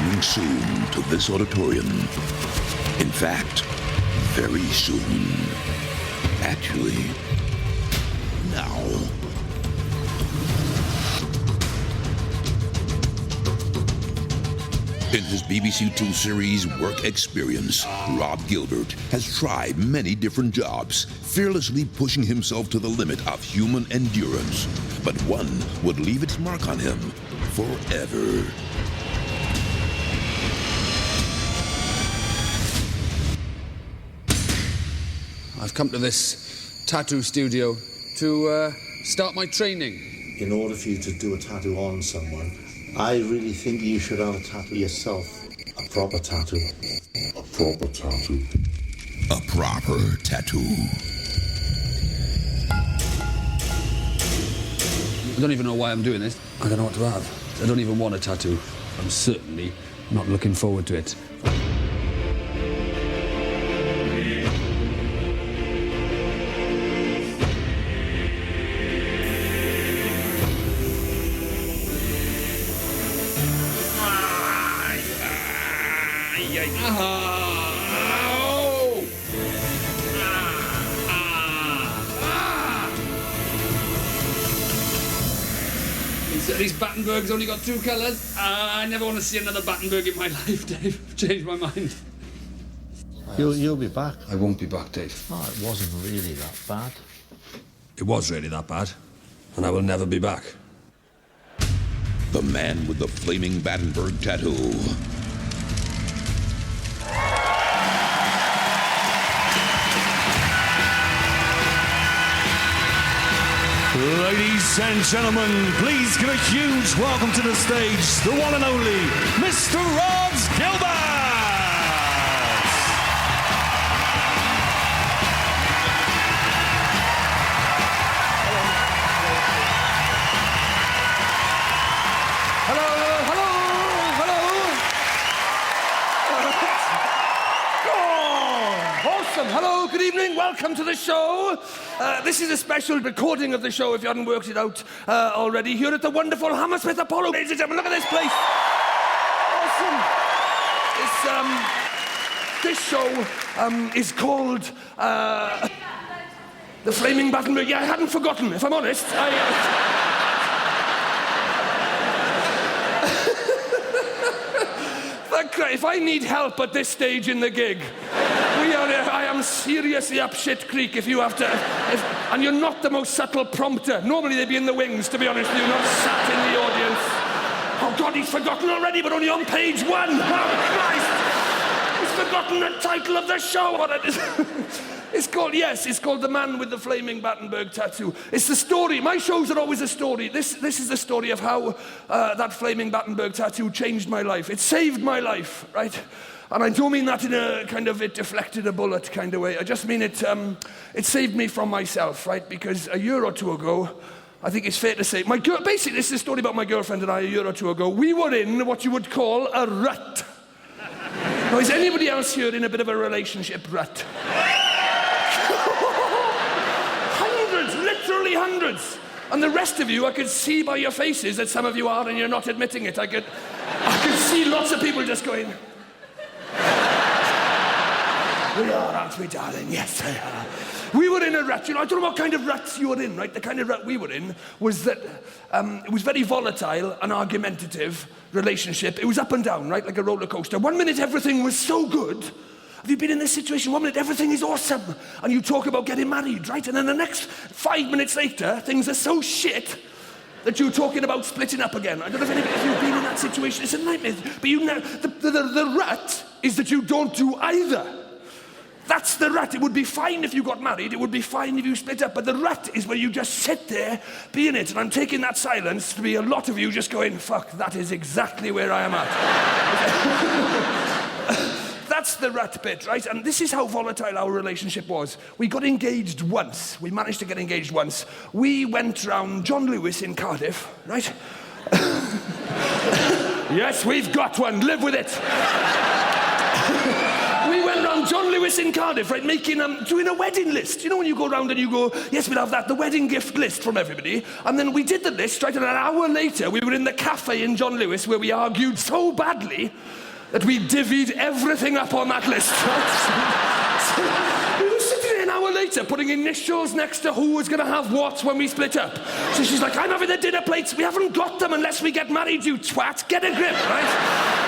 coming soon to this auditorium. In fact, very soon. Actually, now. In his BBC Two series Work Experience, Rhod Gilbert has tried many different jobs, fearlessly pushing himself to the limit of human endurance. But one would leave its mark on him forever. I've come to this tattoo studio to start my training. In order for you to do a tattoo on someone, I really think you should have a tattoo yourself. A proper tattoo. A proper tattoo. A proper tattoo. I don't even know why I'm doing this. I don't know what to have. I don't even want a tattoo. I'm certainly not looking forward to it. These Battenberg's only got two colours. I never want to see another Battenberg in my life, Dave. I've changed my mind. You'll be back. I won't be back, Dave. Oh, it wasn't really that bad. It was really that bad, and I will never be back. The man with the flaming Battenberg tattoo. Ladies and gentlemen, please give a huge welcome to the stage, the one and only Mr. Rhod Gilbert! Hello, good evening, welcome to the show. This is a special recording of the show, if you hadn't worked it out already, here at the wonderful Hammersmith Apollo. Ladies and gentlemen, look at this place. Awesome. This show is called The Flaming Battenberg. Yeah, I hadn't forgotten, if I'm honest. If I need help at this stage in the gig, I am seriously up shit creek if you have to... and you're not the most subtle prompter. Normally they'd be in the wings, to be honest with you, not sat in the audience. Oh, God, he's forgotten already, but only on page 1. Oh, Christ! He's forgotten the title of the show. What it is. It's called The Man with the Flaming Battenberg Tattoo. It's the story. My shows are always a story. This is the story of how that flaming Battenberg tattoo changed my life. It saved my life, right? And I don't mean that in a kind of it deflected a bullet kind of way. I just mean it saved me from myself, right? Because a year or two ago, I think it's fair to say, basically this is a story about my girlfriend and I a year or two ago. We were in what you would call a rut. Now, is anybody else here in a bit of a relationship rut? Hundreds, literally hundreds. And the rest of you, I could see by your faces that some of you are and you're not admitting it. I could see lots of people just going... We are, aren't we, darling? Yes, we are. We were in a rut. You know, I don't know what kind of ruts you were in, right? The kind of rut we were in was that it was very volatile and argumentative relationship. It was up and down, right, like a roller coaster. 1 minute everything was so good. Have you been in this situation? 1 minute everything is awesome, and you talk about getting married, right? And then the next 5 minutes later, things are so shit that you're talking about splitting up again. I don't know if you've been in that situation. It's a nightmare. But you know, the rut is that you don't do either. That's the rut. It would be fine if you got married. It would be fine if you split up. But the rut is where you just sit there, be in it. And I'm taking that silence to be a lot of you just going, fuck, that is exactly where I am at. That's the rut bit, right? And this is how volatile our relationship was. We got engaged once. We managed to get engaged once. We went round John Lewis in Cardiff, right? Yes, we've got one. Live with it. We went round And John Lewis in Cardiff, right, doing a wedding list. You know when you go around and you go, yes, we'll have that, the wedding gift list from everybody. And then we did the list, right, and an hour later, we were in the cafe in John Lewis where we argued so badly that we divvied everything up on that list, right? So we were sitting there an hour later putting initials next to who was going to have what when we split up. So she's like, I'm having the dinner plates. We haven't got them unless we get married, you twat. Get a grip, right?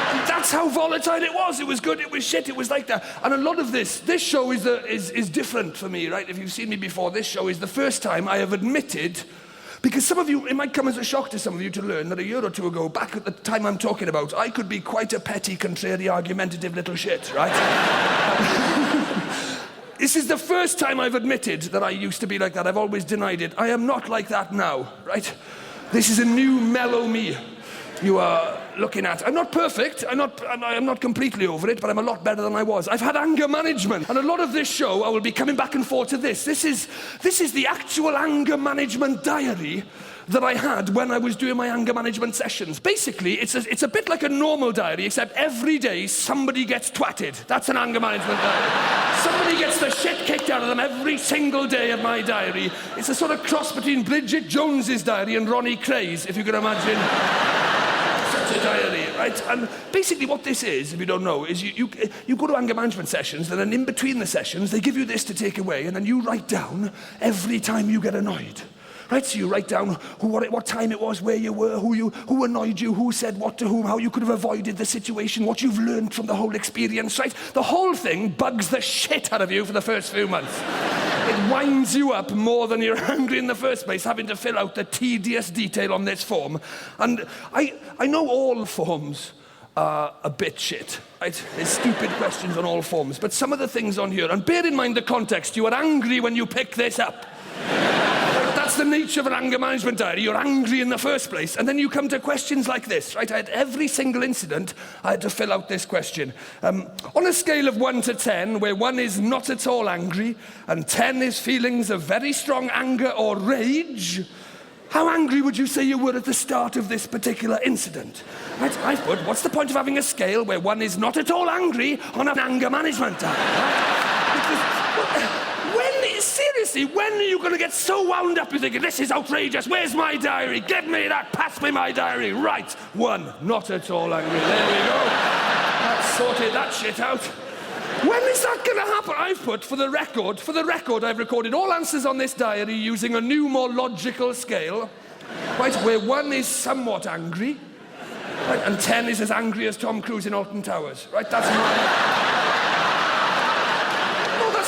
And that's how volatile it was. It was good, it was shit, it was like that. And a lot of this show is different for me, right? If you've seen me before, this show is the first time I have admitted, because some of you, it might come as a shock to some of you to learn that a year or two ago, back at the time I'm talking about, I could be quite a petty, contrary, argumentative little shit, right? This is the first time I've admitted that I used to be like that. I've always denied it. I am not like that now, right? This is a new mellow me you are looking at. I'm not perfect, I'm not completely over it, but I'm a lot better than I was. I've had anger management, and a lot of this show, I will be coming back and forth to this. This is the actual anger management diary that I had when I was doing my anger management sessions. Basically, it's a bit like a normal diary, except every day somebody gets twatted. That's an anger management diary. Somebody gets the shit kicked out of them every single day of my diary. It's a sort of cross between Bridget Jones's diary and Ronnie Cray's, if you can imagine. Such a diary, right? And basically what this is, if you don't know, is you go to anger management sessions, and then in between the sessions, they give you this to take away, and then you write down every time you get annoyed. Right, so you write down what time it was, where you were, who annoyed you, who said what to whom, how you could have avoided the situation, what you've learned from the whole experience, right? The whole thing bugs the shit out of you for the first few months. It winds you up more than you're angry in the first place, having to fill out the tedious detail on this form. And I know all forms are a bit shit, right? There's stupid questions on all forms, but some of the things on here, and bear in mind the context, you are angry when you pick this up. That's the nature of an anger management diary. You're angry in the first place, and then you come to questions like this, right? I had every single incident, I had to fill out this question. On a scale of 1 to 10, where 1 is not at all angry, and 10 is feelings of very strong anger or rage, how angry would you say you were at the start of this particular incident? Right? I put, what's the point of having a scale where 1 is not at all angry on an anger management diary? Right? Seriously, when are you going to get so wound up you're thinking, this is outrageous, where's my diary? Give me that, pass me my diary. Right, 1, not at all angry. There we go. That's sorted that shit out. When is that going to happen? I've put, for the record, I've recorded all answers on this diary using a new, more logical scale, right, where 1 is somewhat angry, right, and 10 is as angry as Tom Cruise in Alton Towers. Right, that's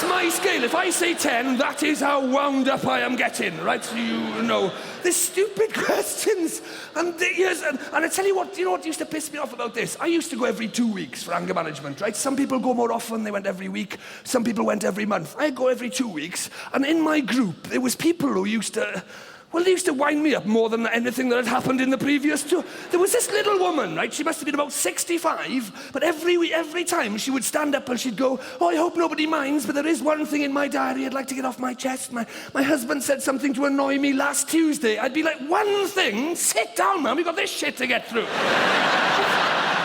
my scale. If I say 10, that is how wound up I am getting, right? So you know, there's stupid questions. And I tell you what used to piss me off about this? I used to go every 2 weeks for anger management, right? Some people go more often, they went every week. Some people went every month. I go every 2 weeks. And in my group, there was people who used to wind me up more than anything that had happened in the previous 2. There was this little woman, right? She must have been about 65, but every time she would stand up and she'd go, oh, I hope nobody minds, but there is one thing in my diary I'd like to get off my chest. My husband said something to annoy me last Tuesday. I'd be like, one thing? Sit down, man, we've got this shit to get through.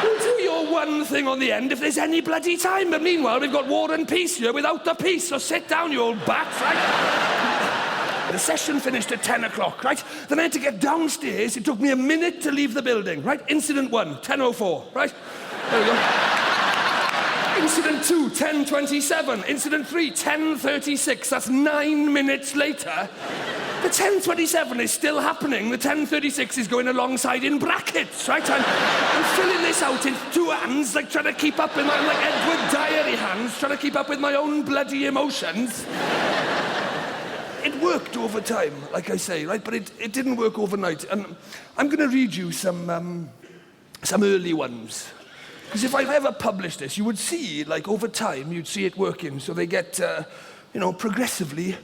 We'll do your one thing on the end if there's any bloody time, but meanwhile, we've got War and Peace here without the peace, so sit down, you old bat, right? The session finished at 10 o'clock, right? Then I had to get downstairs. It took me a minute to leave the building, right? Incident 1, 10:04, right? There we go. Incident 2, 10:27. Incident 3, 10:36. That's 9 minutes later. The 10:27 is still happening. The 10:36 is going alongside in brackets, right? I'm filling this out in 2 hands, like trying to keep up with like Edward Diary hands, trying to keep up with my own bloody emotions. It worked over time, like I say, right? But it didn't work overnight. And I'm going to read you some early ones. Because if I've ever published this, you would see, like, over time, you'd see it working. So they get, progressively,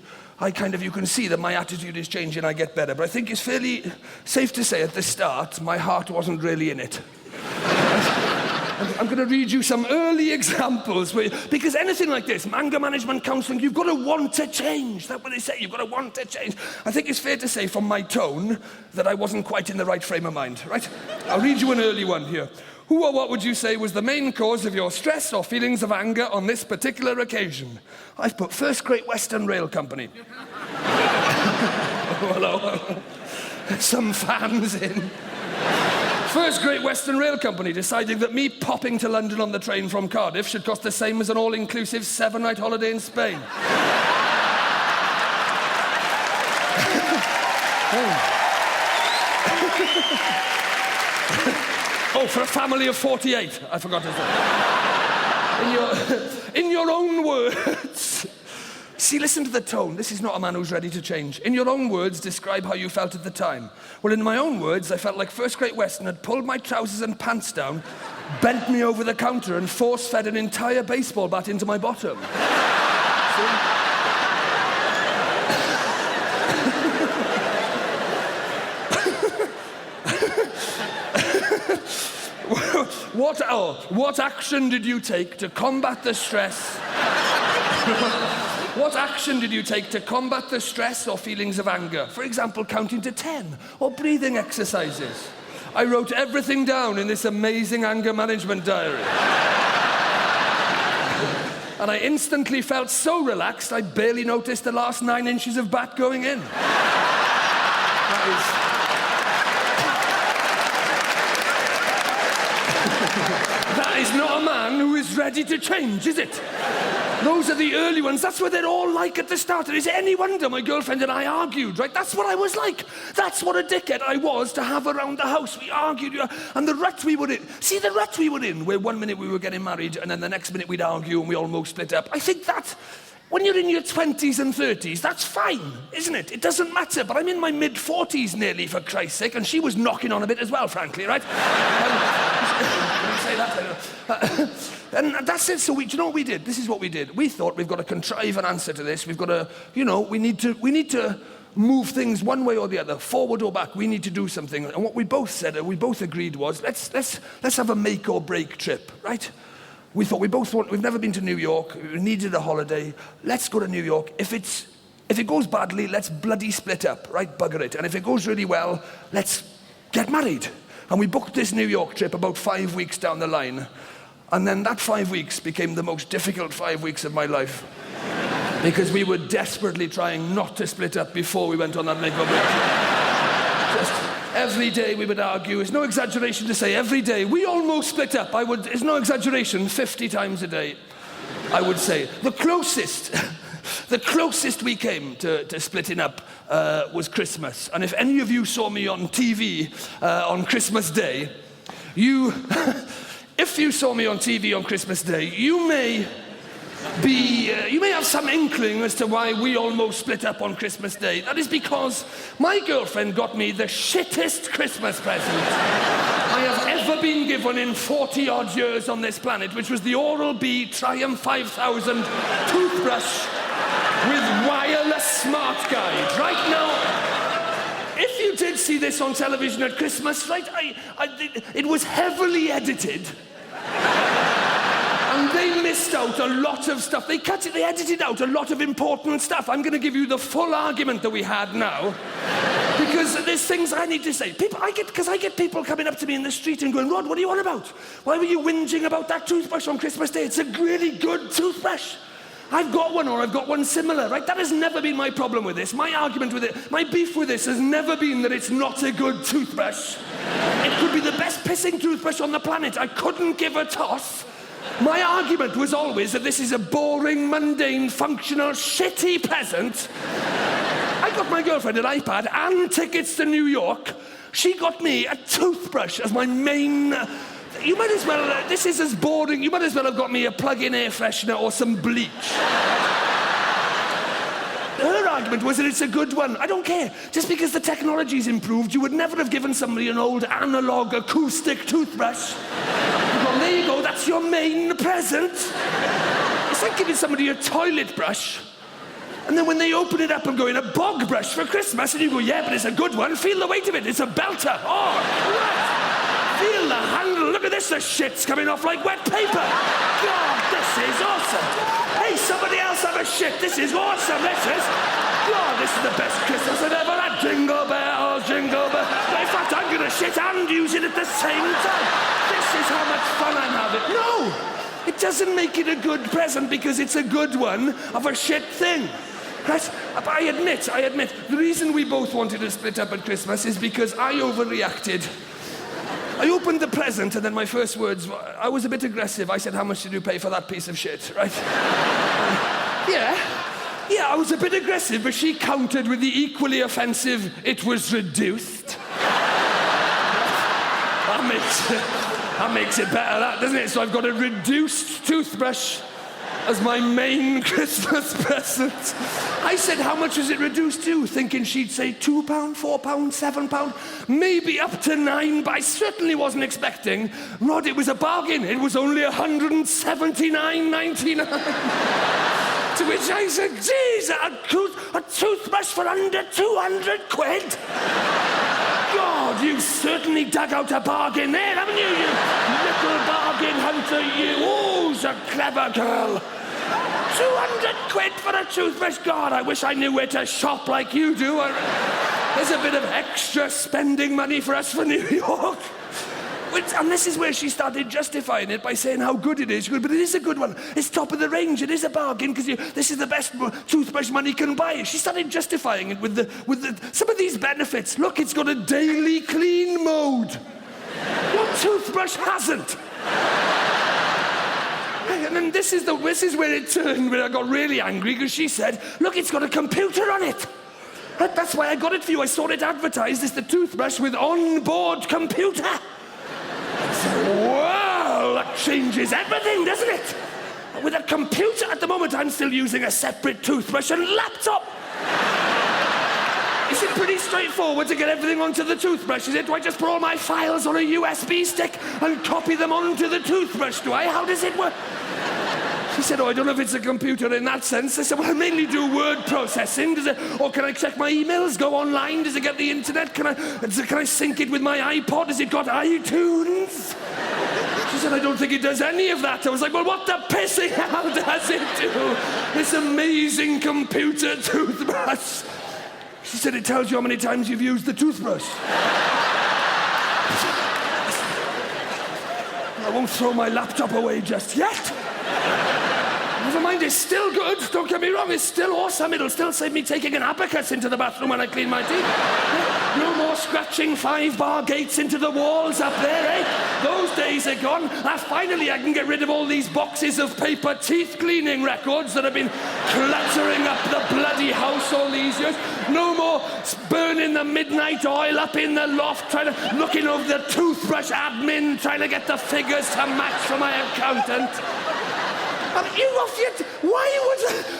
you can see that my attitude is changing, I get better. But I think it's fairly safe to say at the start, my heart wasn't really in it. I'm going to read you some early examples, because anything like this, anger management counselling, you've got to want to change. That's what they say, you've got to want to change. I think it's fair to say from my tone that I wasn't quite in the right frame of mind, right? I'll read you an early one here. Who or what would you say was the main cause of your stress or feelings of anger on this particular occasion? I've put First Great Western Rail Company. Hello. Some fans in. First Great Western Rail Company deciding that me popping to London on the train from Cardiff should cost the same as an all-inclusive 7-night holiday in Spain. Oh, for a family of 48, I forgot to say. In your own words, see, listen to the tone. This is not a man who's ready to change. In your own words, describe how you felt at the time. Well, in my own words, I felt like First Great Western had pulled my trousers and pants down, bent me over the counter and force-fed an entire baseball bat into my bottom. See? What action did you take to combat the stress? What action did you take to combat the stress or feelings of anger? For example, counting to 10 or breathing exercises. I wrote everything down in this amazing anger management diary. And I instantly felt so relaxed, I barely noticed the last 9 inches of bat going in. That is not a man who is ready to change, is it? Those are the early ones. That's what they're all like at the start. And is it any wonder my girlfriend and I argued, right? That's what I was like. That's what a dickhead I was to have around the house. We argued, and the rut we were in. See, the rut we were in, where one minute we were getting married, and then the next minute we'd argue and we almost split up. I think that, when you're in your 20s and 30s, that's fine, isn't it? It doesn't matter, but I'm in my mid-40s nearly, for Christ's sake, and she was knocking on a bit as well, frankly, right? Say that. And that's it. So do you know what we did? This is what we did. We thought we've got to contrive an answer to this. We've got to, we need to move things one way or the other, forward or back. We need to do something. And what we both said, and we both agreed was, let's have a make or break trip, right? We thought we've never been to New York. We needed a holiday. Let's go to New York. If it goes badly, let's bloody split up, right? Bugger it. And if it goes really well, let's get married. And we booked this New York trip about 5 weeks down the line. And then that 5 weeks became the most difficult 5 weeks of my life. Because we were desperately trying not to split up before we went on that make or break trip. Just every day we would argue. It's no exaggeration to say every day we almost split up. It's no exaggeration, 50 times a day, I would say. The closest we came to splitting up was Christmas. And if any of you saw me on TV on Christmas Day, if you saw me on TV on Christmas Day, you may have some inkling as to why we almost split up on Christmas Day. That is because my girlfriend got me the shittest Christmas present I have ever been given in 40-odd years on this planet, which was the Oral-B Triumph 5000 toothbrush with wireless smart guide. Right now, if you did see this on television at Christmas, right, it was heavily edited. And they missed out a lot of stuff. They edited out a lot of important stuff. I'm going to give you the full argument that we had now. Because there's things I need to say. I get people coming up to me in the street and going, Rod, what are you on about? Why were you whinging about that toothbrush on Christmas Day? It's a really good toothbrush. I've got one, or I've got one similar, right? That has never been my problem with this. My argument with it, my beef with this has never been that it's not a good toothbrush. It could be the best pissing toothbrush on the planet. I couldn't give a toss. My argument was always that this is a boring, mundane, functional, shitty present. I got my girlfriend an iPad and tickets to New York. She got me a toothbrush as my main... You might as well, this is as boring, you might as well have got me a plug-in air freshener or some bleach. Her argument was that it's a good one. I don't care. Just because the technology's improved, you would never have given somebody an old analog acoustic toothbrush. Well, there you go, that's your main present. It's like giving somebody a toilet brush, and then when they open it up and go, in a bog brush for Christmas, and you go, yeah, but it's a good one, feel the weight of it, it's a belter. Oh, right. Feel the handle, look at this, the shit's coming off like wet paper. God, this is awesome. Hey, somebody else have a shit, this is awesome, this is. God, this is the best Christmas I've ever had. Jingle bells, jingle bells. In fact, I'm gonna shit and use it at the same time. This is how much fun I'm having. No! It doesn't make it a good present because it's a good one of a shit thing. Right? But I admit, the reason we both wanted to split up at Christmas is because I overreacted. I opened the present and then my first words, I was a bit aggressive. I said, how much did you pay for that piece of shit, right? Yeah, I was a bit aggressive, but she countered with the equally offensive, it was reduced. That makes it better, that, doesn't it? So I've got a reduced toothbrush as my main Christmas present. I said, how much was it reduced to? Thinking she'd say £2, £4, £7, maybe up to £9, but I certainly wasn't expecting. Rod, it was a bargain. It was only £179.99. To which I said, geez, a toothbrush for under 200 quid? God, you certainly dug out a bargain there, haven't you, you little bargain hunter, you? Oh, a clever girl. 200 quid for a toothbrush? God, I wish I knew where to shop like you do. There's a bit of extra spending money for us for New York. And this is where she started justifying it by saying how good it is. She goes, but it is a good one. It's top of the range. It is a bargain because this is the best toothbrush money can buy. She started justifying it with some of these benefits. Look, it's got a daily clean mode. What toothbrush hasn't? And then this is where it turned, where I got really angry because she said, look, it's got a computer on it. That's why I got it for you. I saw it advertised as the toothbrush with onboard computer. Wow, that changes everything, doesn't it? With a computer, at the moment, I'm still using a separate toothbrush and laptop. Is it pretty straightforward to get everything onto the toothbrush, is it? Do I just put all my files on a USB stick and copy them onto the toothbrush, do I? How does it work? She said, I don't know if it's a computer in that sense. I said, well, I mainly do word processing. Or can I check my emails, go online? Does it get the internet? Can I sync it with my iPod? Has it got iTunes? She said, I don't think it does any of that. I was like, well, what the pissing hell does it do? This amazing computer toothbrush. She said, it tells you how many times you've used the toothbrush. I won't throw my laptop away just yet. Never mind, it's still good. Don't get me wrong, it's still awesome. It'll still save me taking an abacus into the bathroom when I clean my teeth. No more scratching 5-bar gates into the walls up there, eh? Those days are gone. Finally, I can get rid of all these boxes of paper teeth cleaning records that have been cluttering up the bloody house all these years. No more burning the midnight oil up in the loft, looking over the toothbrush admin, trying to get the figures to match for my accountant.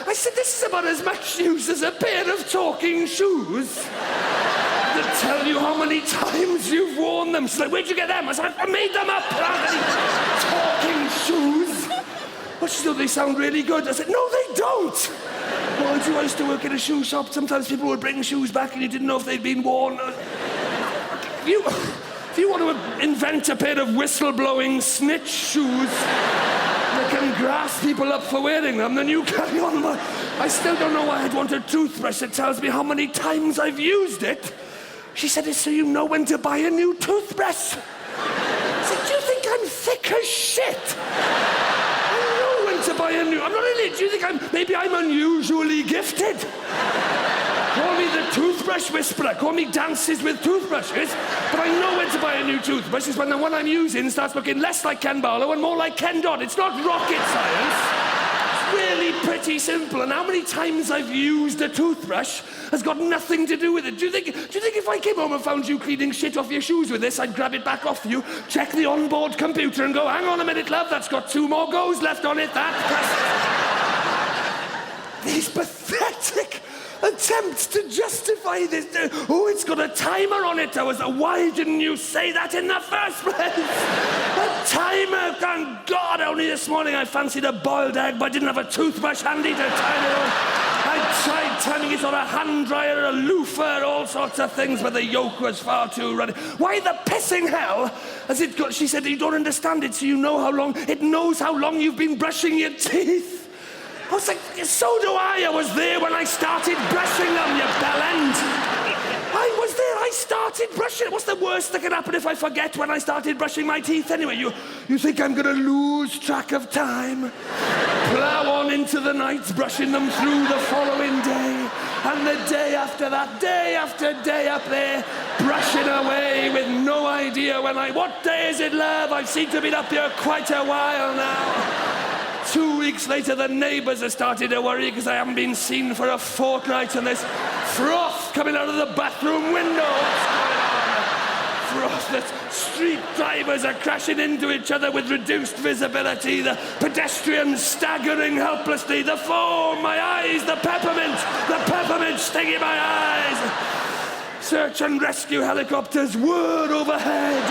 I said, this is about as much use as a pair of talking shoes that tell you how many times you've worn them. She's like, where'd you get them? I said, I made them up. Talking shoes. Well, she said, they sound really good. I said, no, they don't. Well, I used to work in a shoe shop. Sometimes people would bring shoes back and you didn't know if they'd been worn. If you want to invent a pair of whistleblowing snitch shoes that can grass people up for wearing them, then you carry on. But I still don't know why I'd want a toothbrush that tells me how many times I've used it. She said, it's so you know when to buy a new toothbrush. I said, do you think I'm thick as shit? I know when to buy a new... I'm not really... Do you think maybe I'm unusually gifted? Call me the toothbrush whisperer. Call me dances with toothbrushes. But I know when to buy a new toothbrush. It's when the one I'm using starts looking less like Ken Barlow and more like Ken Dodd. It's not rocket science. It's really pretty simple. And how many times I've used a toothbrush has got nothing to do with it. Do you think if I came home and found you cleaning shit off your shoes with this, I'd grab it back off you, check the onboard computer and go, hang on a minute, love, that's got 2 more goes left on it, These pathetic attempts to justify this. Oh, it's got a timer on it. Why didn't you say that in the first place? A timer, thank God. Only this morning I fancied a boiled egg, but I didn't have a toothbrush handy to time it on. I tried timing it on a hand dryer, a loofah, all sorts of things, but the yolk was far too runny. Why the pissing hell has it got... She said, you don't understand it, so you know how long... It knows how long you've been brushing your teeth. I was like, so do I. I was there when I started brushing them, you bellend. I was there. I started brushing. What's the worst that can happen if I forget when I started brushing my teeth anyway? You think I'm going to lose track of time? Plough on into the nights, brushing them through the following day. And the day after that, day after day up there, brushing away with no idea what day is it, love? I've seemed to have been up here quite a while now. 2 weeks later, the neighbours have started to worry because I haven't been seen for a fortnight and there's froth coming out of the bathroom window. What's going on? Froth. The street drivers are crashing into each other with reduced visibility. The pedestrians staggering helplessly. The foam, my eyes, the peppermint stinging my eyes. Search and rescue helicopters whir overhead.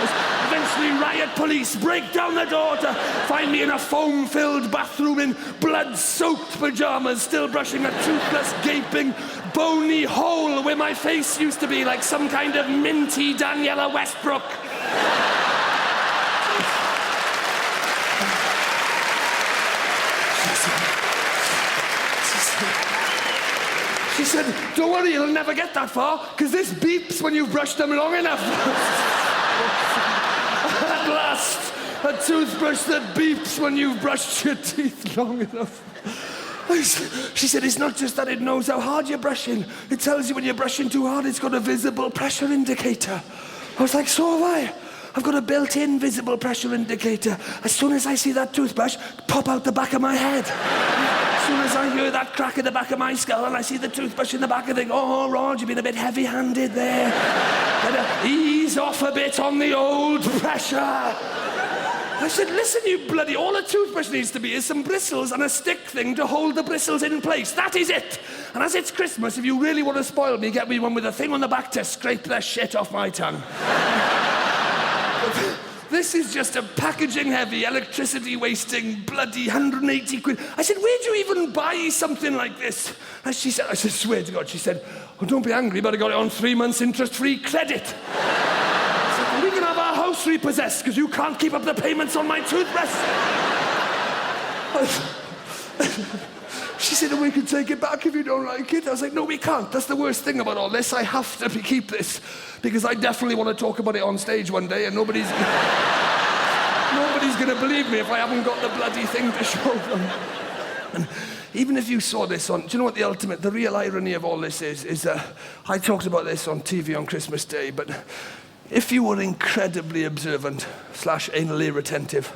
Eventually riot police break down the door to find me in a foam-filled bathroom in blood-soaked pyjamas, still brushing a toothless, gaping, bony hole where my face used to be, like some kind of minty Daniela Westbrook. She said, don't worry, you'll never get that far, because this beeps when you've brushed them long enough. At last, a toothbrush that beeps when you've brushed your teeth long enough. She said, it's not just that it knows how hard you're brushing. It tells you when you're brushing too hard, it's got a visible pressure indicator. I was like, so have I. I've got a built-in visible pressure indicator. As soon as I see that toothbrush pop out the back of my head. As soon as I hear that crack in the back of my skull and I see the toothbrush in the back, I think, oh, Rod, you've been a bit heavy-handed there. Better ease off a bit on the old pressure. I said, listen, you bloody, all a toothbrush needs to be is some bristles and a stick thing to hold the bristles in place. That is it. And as it's Christmas, if you really want to spoil me, get me one with a thing on the back to scrape the shit off my tongue. This is just a packaging-heavy, electricity-wasting, bloody 180 quid. I said, where'd you even buy something like this? And she said, I said, swear to God, she said, oh, don't be angry, but I got it on 3 months interest-free credit. I said, well, we can have our house repossessed because you can't keep up the payments on my toothbrush. She said, and we can take it back if you don't like it. I was like, no, we can't. That's the worst thing about all this. I have to keep this because I definitely want to talk about it on stage one day and nobody's going to believe me if I haven't got the bloody thing to show them. And even if you saw this on, do you know what the real irony of all this is I talked about this on TV on Christmas Day, but if you were incredibly observant / anally retentive,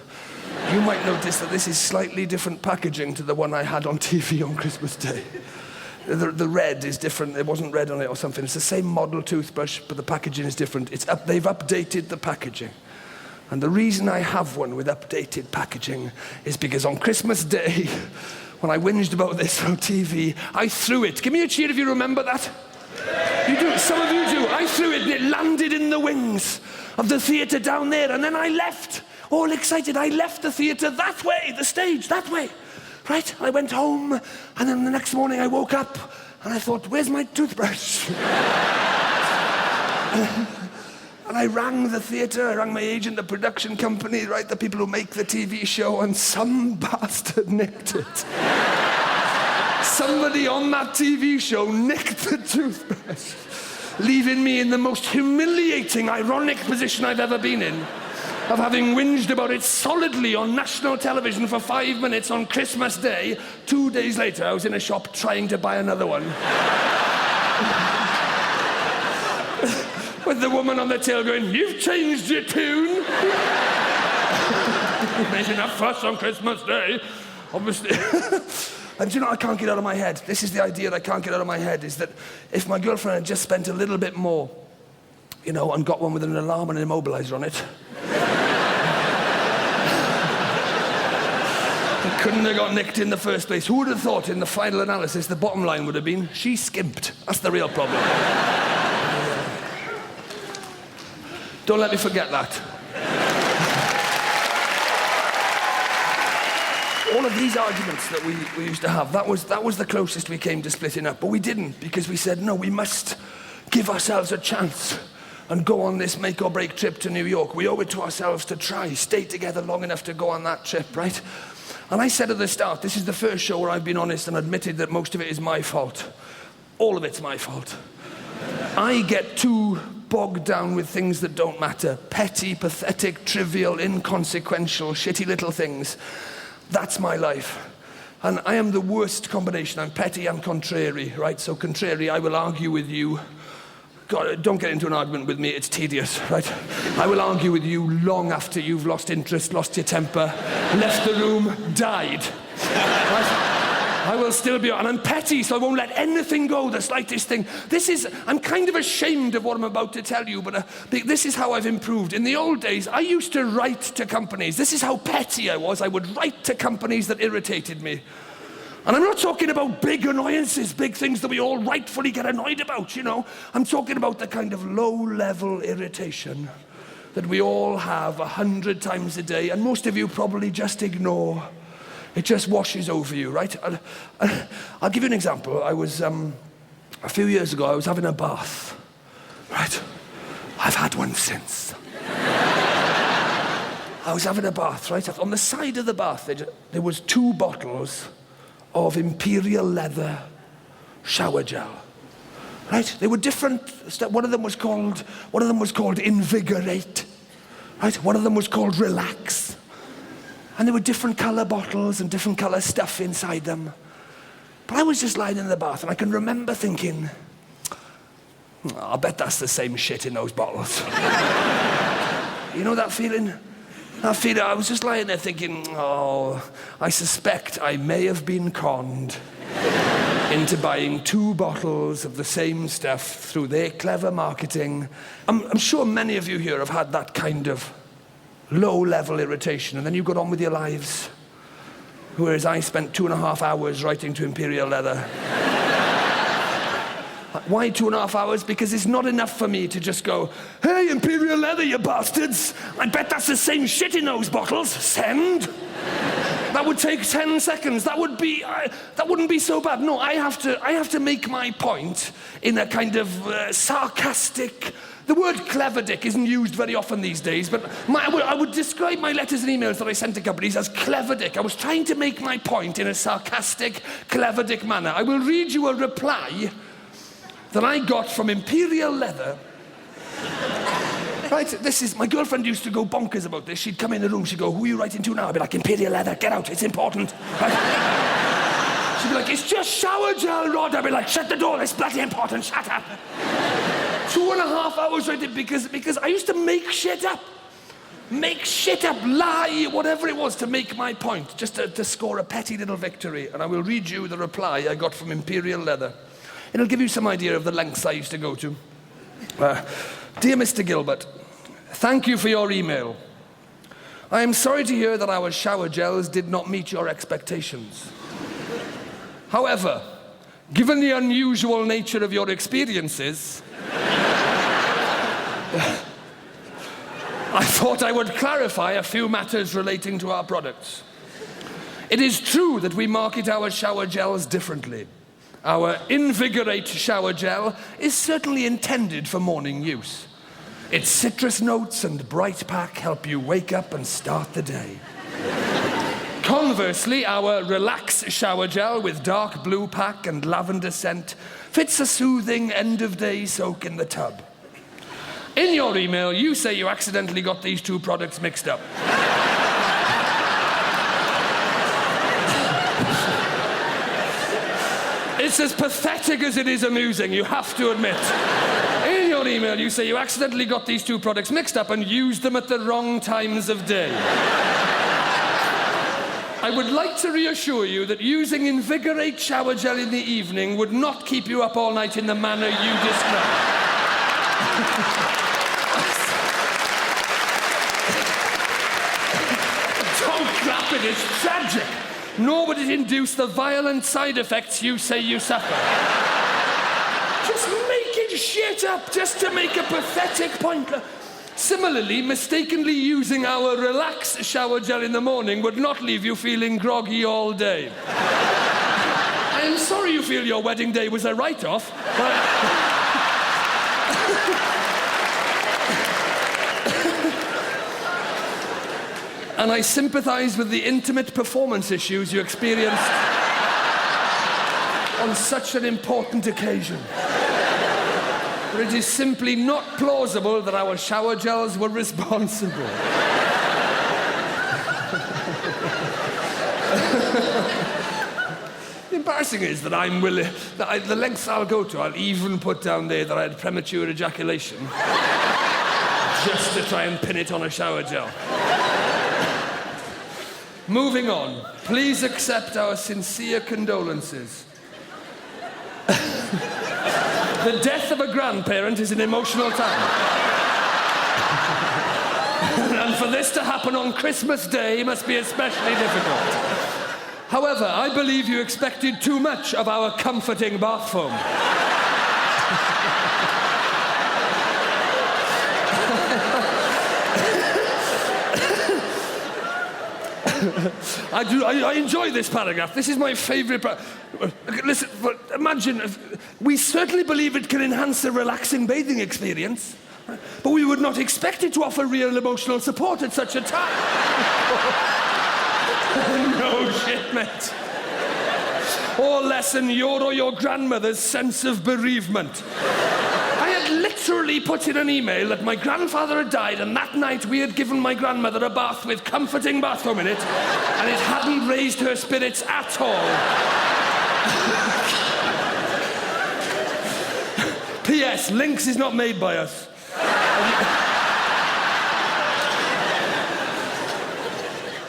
you might notice that this is slightly different packaging to the one I had on TV on Christmas Day. The red is different. There wasn't red on it or something. It's the same model toothbrush, but the packaging is different. They've updated the packaging. And the reason I have one with updated packaging is because on Christmas Day, when I whinged about this on TV, I threw it. Give me a cheer if you remember that. You do. Some of you do. I threw it and it landed in the wings of the theatre down there, and then I left. All excited, I left the theatre that way, the stage, that way. Right? I went home, and then the next morning I woke up, and I thought, where's my toothbrush? And I rang the theatre, I rang my agent, the production company, right, the people who make the TV show, and some bastard nicked it. Somebody on that TV show nicked the toothbrush, leaving me in the most humiliating, ironic position I've ever been in, of having whinged about it solidly on national television for 5 minutes on Christmas Day. 2 days later, I was in a shop trying to buy another one. With the woman on the till going, you've changed your tune. Made enough fuss on Christmas Day, obviously. And do you know what I can't get out of my head? This is the idea that I can't get out of my head, is that if my girlfriend had just spent a little bit more, you know, and got one with an alarm and an immobiliser on it, it couldn't have got nicked in the first place. Who would have thought in the final analysis the bottom line would have been, she skimped. That's the real problem. Don't let me forget that. All of these arguments that we used to have, that was the closest we came to splitting up. But we didn't, because we said, no, we must give ourselves a chance and go on this make or break trip to New York. We owe it to ourselves to try, stay together long enough to go on that trip, right? And I said at the start, this is the first show where I've been honest and admitted that most of it is my fault. All of it's my fault. I get too bogged down with things that don't matter. Petty, pathetic, trivial, inconsequential, shitty little things. That's my life. And I am the worst combination. I'm petty and contrary, right? So contrary, I will argue with you. God, don't get into an argument with me, it's tedious, right? I will argue with you long after you've lost interest, lost your temper, left the room, died. Right? I will still be, and I'm petty, so I won't let anything go, the slightest thing. I'm kind of ashamed of what I'm about to tell you, but this is how I've improved. In the old days, I used to write to companies. This is how petty I was. I would write to companies that irritated me. And I'm not talking about big annoyances, big things that we all rightfully get annoyed about, you know. I'm talking about the kind of low-level irritation that we all have 100 times a day, and most of you probably just ignore. It just washes over you, right? I'll give you an example. I was, a few years ago, I was having a bath, right? I've had one since. I was having a bath, right? On the side of the bath, there was 2 bottles of imperial leather shower gel, right? They were different. One of them was called Invigorate, right? One of them was called Relax. And there were different colour bottles and different colour stuff inside them. But I was just lying in the bath, and I can remember thinking, I'll bet that's the same shit in those bottles. You know that feeling? I was just lying there thinking, oh, I suspect I may have been conned into buying 2 bottles of the same stuff through their clever marketing. I'm sure many of you here have had that kind of low-level irritation, and then you got on with your lives, whereas I spent 2.5 hours writing to Imperial Leather. Why 2.5 hours? Because it's not enough for me to just go, hey, Imperial Leather, you bastards! I bet that's the same shit in those bottles. Send! That would take 10 seconds. That wouldn't be so bad. No, I have to make my point in a kind of sarcastic. The word clever dick isn't used very often these days, but I would describe my letters and emails that I sent to companies as clever dick. I was trying to make my point in a sarcastic, clever dick manner. I will read you a reply that I got from Imperial Leather. Right, my girlfriend used to go bonkers about this. She'd come in the room, she'd go, who are you writing to now? I'd be like, Imperial Leather, get out, it's important. Right? She'd be like, it's just shower gel, Rod. I'd be like, shut the door, it's bloody important, shut up. 2.5 hours writing because I used to make shit up, lie, whatever it was to make my point, just to score a petty little victory. And I will read you the reply I got from Imperial Leather. It'll give you some idea of the lengths I used to go to. Dear Mr. Gilbert, thank you for your email. I am sorry to hear that our shower gels did not meet your expectations. However, given the unusual nature of your experiences, I thought I would clarify a few matters relating to our products. It is true that we market our shower gels differently. Our Invigorate shower gel is certainly intended for morning use. Its citrus notes and bright pack help you wake up and start the day. Conversely, our Relax shower gel with dark blue pack and lavender scent fits a soothing end-of-day soak in the tub. In your email, you say you accidentally got these 2 products mixed up. It's as pathetic as it is amusing, you have to admit. In your email, you say you accidentally got these 2 products mixed up and used them at the wrong times of day. I would like to reassure you that using Invigorate shower gel in the evening would not keep you up all night in the manner you describe. Don't clap it, it's tragic. Nor would it induce the violent side effects you say you suffer. Just making shit up just to make a pathetic point. Similarly, mistakenly using our Relax shower gel in the morning would not leave you feeling groggy all day. I am sorry you feel your wedding day was a write-off, but... And I sympathize with the intimate performance issues you experienced on such an important occasion. But it is simply not plausible that our shower gels were responsible. The embarrassing is that I'm willing, the lengths I'll go to, I'll even put down there that I had premature ejaculation just to try and pin it on a shower gel. Moving on, please accept our sincere condolences. The death of a grandparent is an emotional time. And for this to happen on Christmas Day must be especially difficult. However, I believe you expected too much of our comforting bath foam. I enjoy this paragraph. This is my favourite listen, imagine, we certainly believe it can enhance a relaxing bathing experience, but we would not expect it to offer real emotional support at such a time. No shit, mate. Or lessen your or your grandmother's sense of bereavement. I had literally put in an email that my grandfather had died, and that night we had given my grandmother a bath with comforting bath foam in it, and it hadn't raised her spirits at all. P.S. Lynx is not made by us.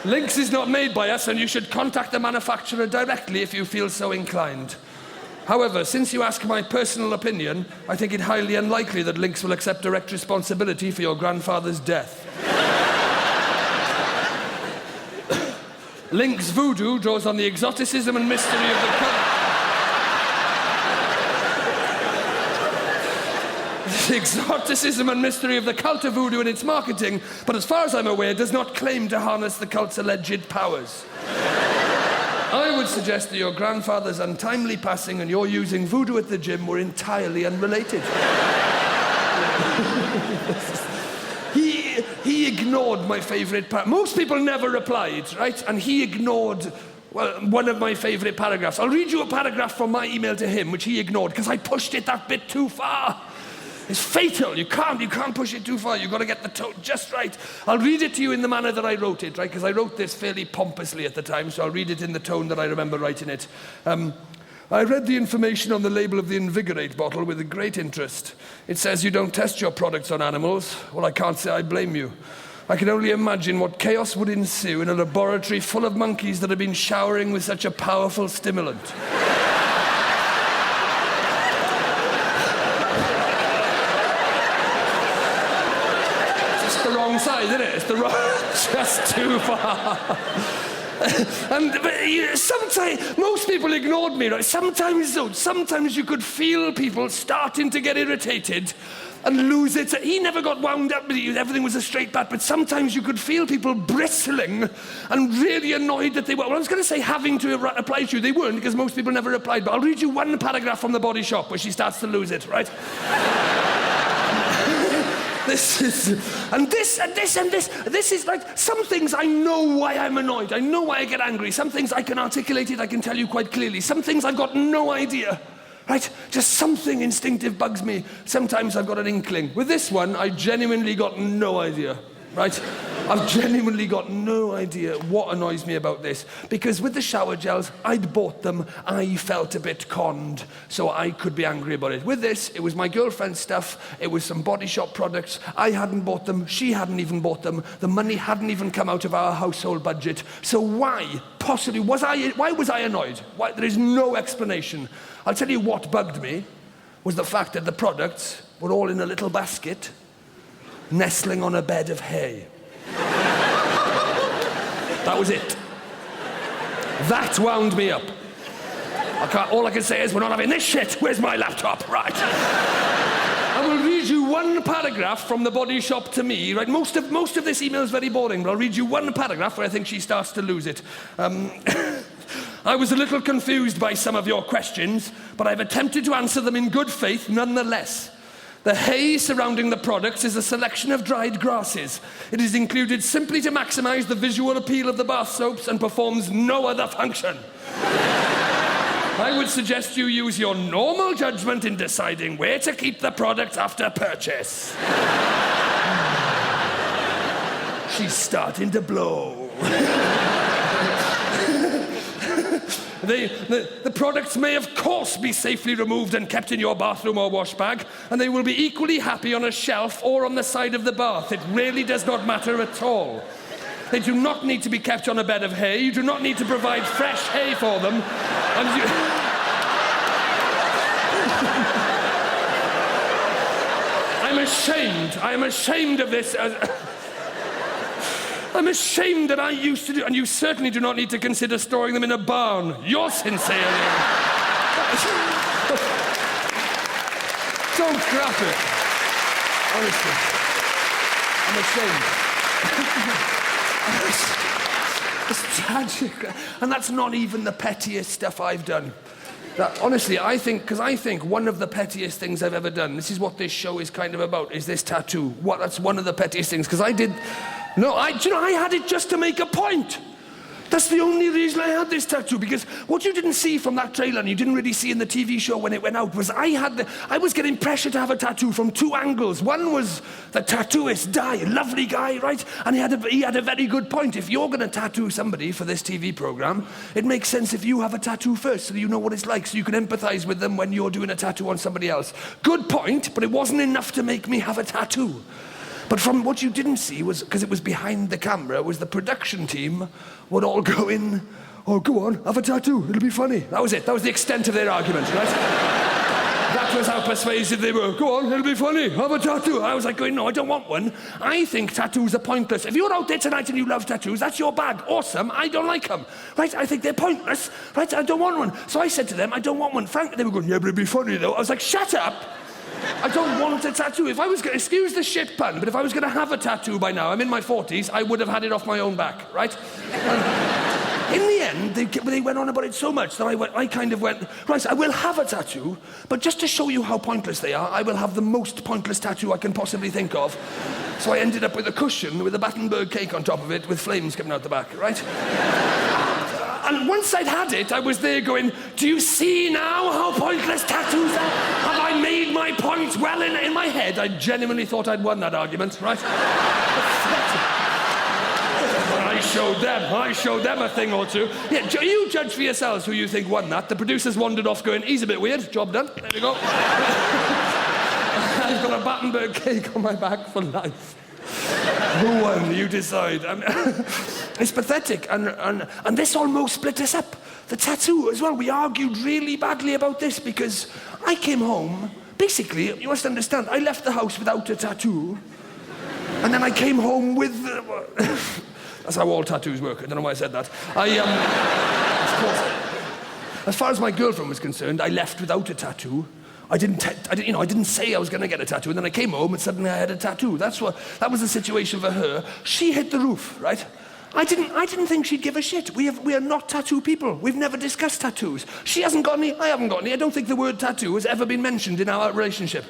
Lynx is not made by us, and you should contact the manufacturer directly if you feel so inclined. However, since you ask my personal opinion, I think it highly unlikely that Lynx will accept direct responsibility for your grandfather's death. Lynx voodoo draws on the exoticism and mystery of the exoticism and mystery of the cult of voodoo in its marketing, but as far as I'm aware, does not claim to harness the cult's alleged powers. I would suggest that your grandfather's untimely passing and your using voodoo at the gym were entirely unrelated. He ignored my favourite paragraph. Most people never replied, right? And he ignored, well, one of my favourite paragraphs. I'll read you a paragraph from my email to him, which he ignored, because I pushed it that bit too far. It's fatal. You can't push it too far. You've got to get the tone just right. I'll read it to you in the manner that I wrote it, right? Because I wrote this fairly pompously at the time, so I'll read it in the tone that I remember writing it. I read the information on the label of the Invigorate bottle with great interest. It says you don't test your products on animals. Well, I can't say I blame you. I can only imagine what chaos would ensue in a laboratory full of monkeys that have been showering with such a powerful stimulant. Side, isn't it? It's the wrong, just too far. Sometimes, most people ignored me, right? Sometimes you could feel people starting to get irritated and lose it. He never got wound up with you, everything was a straight bat, but sometimes you could feel people bristling and really annoyed that they were. Well, I was going to say having to reply to you. They weren't, because most people never replied, but I'll read you one paragraph from The Body Shop where she starts to lose it, right? This is like, some things I know why I'm annoyed. I know why I get angry. Some things I can articulate it, I can tell you quite clearly. Some things I've got no idea, right? Just something instinctive bugs me. Sometimes I've got an inkling. With this one, I genuinely got no idea, right? I've genuinely got no idea what annoys me about this. Because with the shower gels, I'd bought them. I felt a bit conned, so I could be angry about it. With this, it was my girlfriend's stuff. It was some Body Shop products. I hadn't bought them. She hadn't even bought them. The money hadn't even come out of our household budget. So why, possibly, was I annoyed? Why? There is no explanation. I'll tell you what bugged me was the fact that the products were all in a little basket, nestling on a bed of hay. That was it. That wound me up. All I can say is, we're not having this shit. Where's my laptop? Right. I will read you one paragraph from The Body Shop to me. Right. Most of this email is very boring, but I'll read you one paragraph where I think she starts to lose it. I was a little confused by some of your questions, but I've attempted to answer them in good faith nonetheless. The hay surrounding the products is a selection of dried grasses. It is included simply to maximize the visual appeal of the bath soaps and performs no other function. I would suggest you use your normal judgment in deciding where to keep the product after purchase. She's starting to blow. The products may, of course, be safely removed and kept in your bathroom or wash bag, and they will be equally happy on a shelf or on the side of the bath. It really does not matter at all. They do not need to be kept on a bed of hay. You do not need to provide fresh hay for them. And you... I'm ashamed. I am ashamed of this. I'm ashamed that I used to do, and you certainly do not need to consider storing them in a barn. Yours sincerely. Don't crap it. Honestly. I'm ashamed. It's tragic. And that's not even the pettiest stuff I've done. That, honestly, I think one of the pettiest things I've ever done, this is what this show is kind of about, is this tattoo. That's one of the pettiest things, because I had it just to make a point. That's the only reason I had this tattoo, because what you didn't see from that trailer, and you didn't really see in the TV show when it went out, was I was getting pressure to have a tattoo from two angles. One was the tattooist, lovely guy, right? And he had a very good point. If you're going to tattoo somebody for this TV program, it makes sense if you have a tattoo first, so you know what it's like, so you can empathize with them when you're doing a tattoo on somebody else. Good point, but it wasn't enough to make me have a tattoo. But from what you didn't see was, because it was behind the camera, was the production team would all go in, oh, go on, have a tattoo, it'll be funny. That was it. That was the extent of their argument, right? That was how persuasive they were. Go on, it'll be funny, have a tattoo. I was like going, no, I don't want one. I think tattoos are pointless. If you're out there tonight and you love tattoos, that's your bag. Awesome, I don't like them. Right, I think they're pointless. Right, I don't want one. So I said to them, I don't want one. Frankly, they were going, yeah, but it'd be funny though. I was like, shut up. I don't want a tattoo. If I was going to, excuse the shit pun, but if I was going to have a tattoo by now, I'm in my 40s, I would have had it off my own back, right? And in the end, they went on about it so much that I kind of went, right, I will have a tattoo, but just to show you how pointless they are, I will have the most pointless tattoo I can possibly think of. So I ended up with a cushion with a Battenberg cake on top of it with flames coming out the back, right? And once I'd had it, I was there going, do you see now how pointless tattoos are? Have I made my point well in my head? I genuinely thought I'd won that argument, right? I showed them a thing or two. Yeah, you judge for yourselves who you think won that. The producers wandered off going, he's a bit weird, job done, there we go. I've got a Battenberg cake on my back for life. Who won? You decide. It's pathetic, and this almost split us up. The tattoo as well. We argued really badly about this because I came home. Basically, you must understand, I left the house without a tattoo, and then I came home with. That's how all tattoos work. I don't know why I said that. Of course, as far as my girlfriend was concerned, I left without a tattoo. I didn't say I was going to get a tattoo, and then I came home and suddenly I had a tattoo. That was the situation for her. She hit the roof, right? I didn't think she'd give a shit. We are not tattoo people. We've never discussed tattoos. She hasn't got any, I haven't got any. I don't think the word tattoo has ever been mentioned in our relationship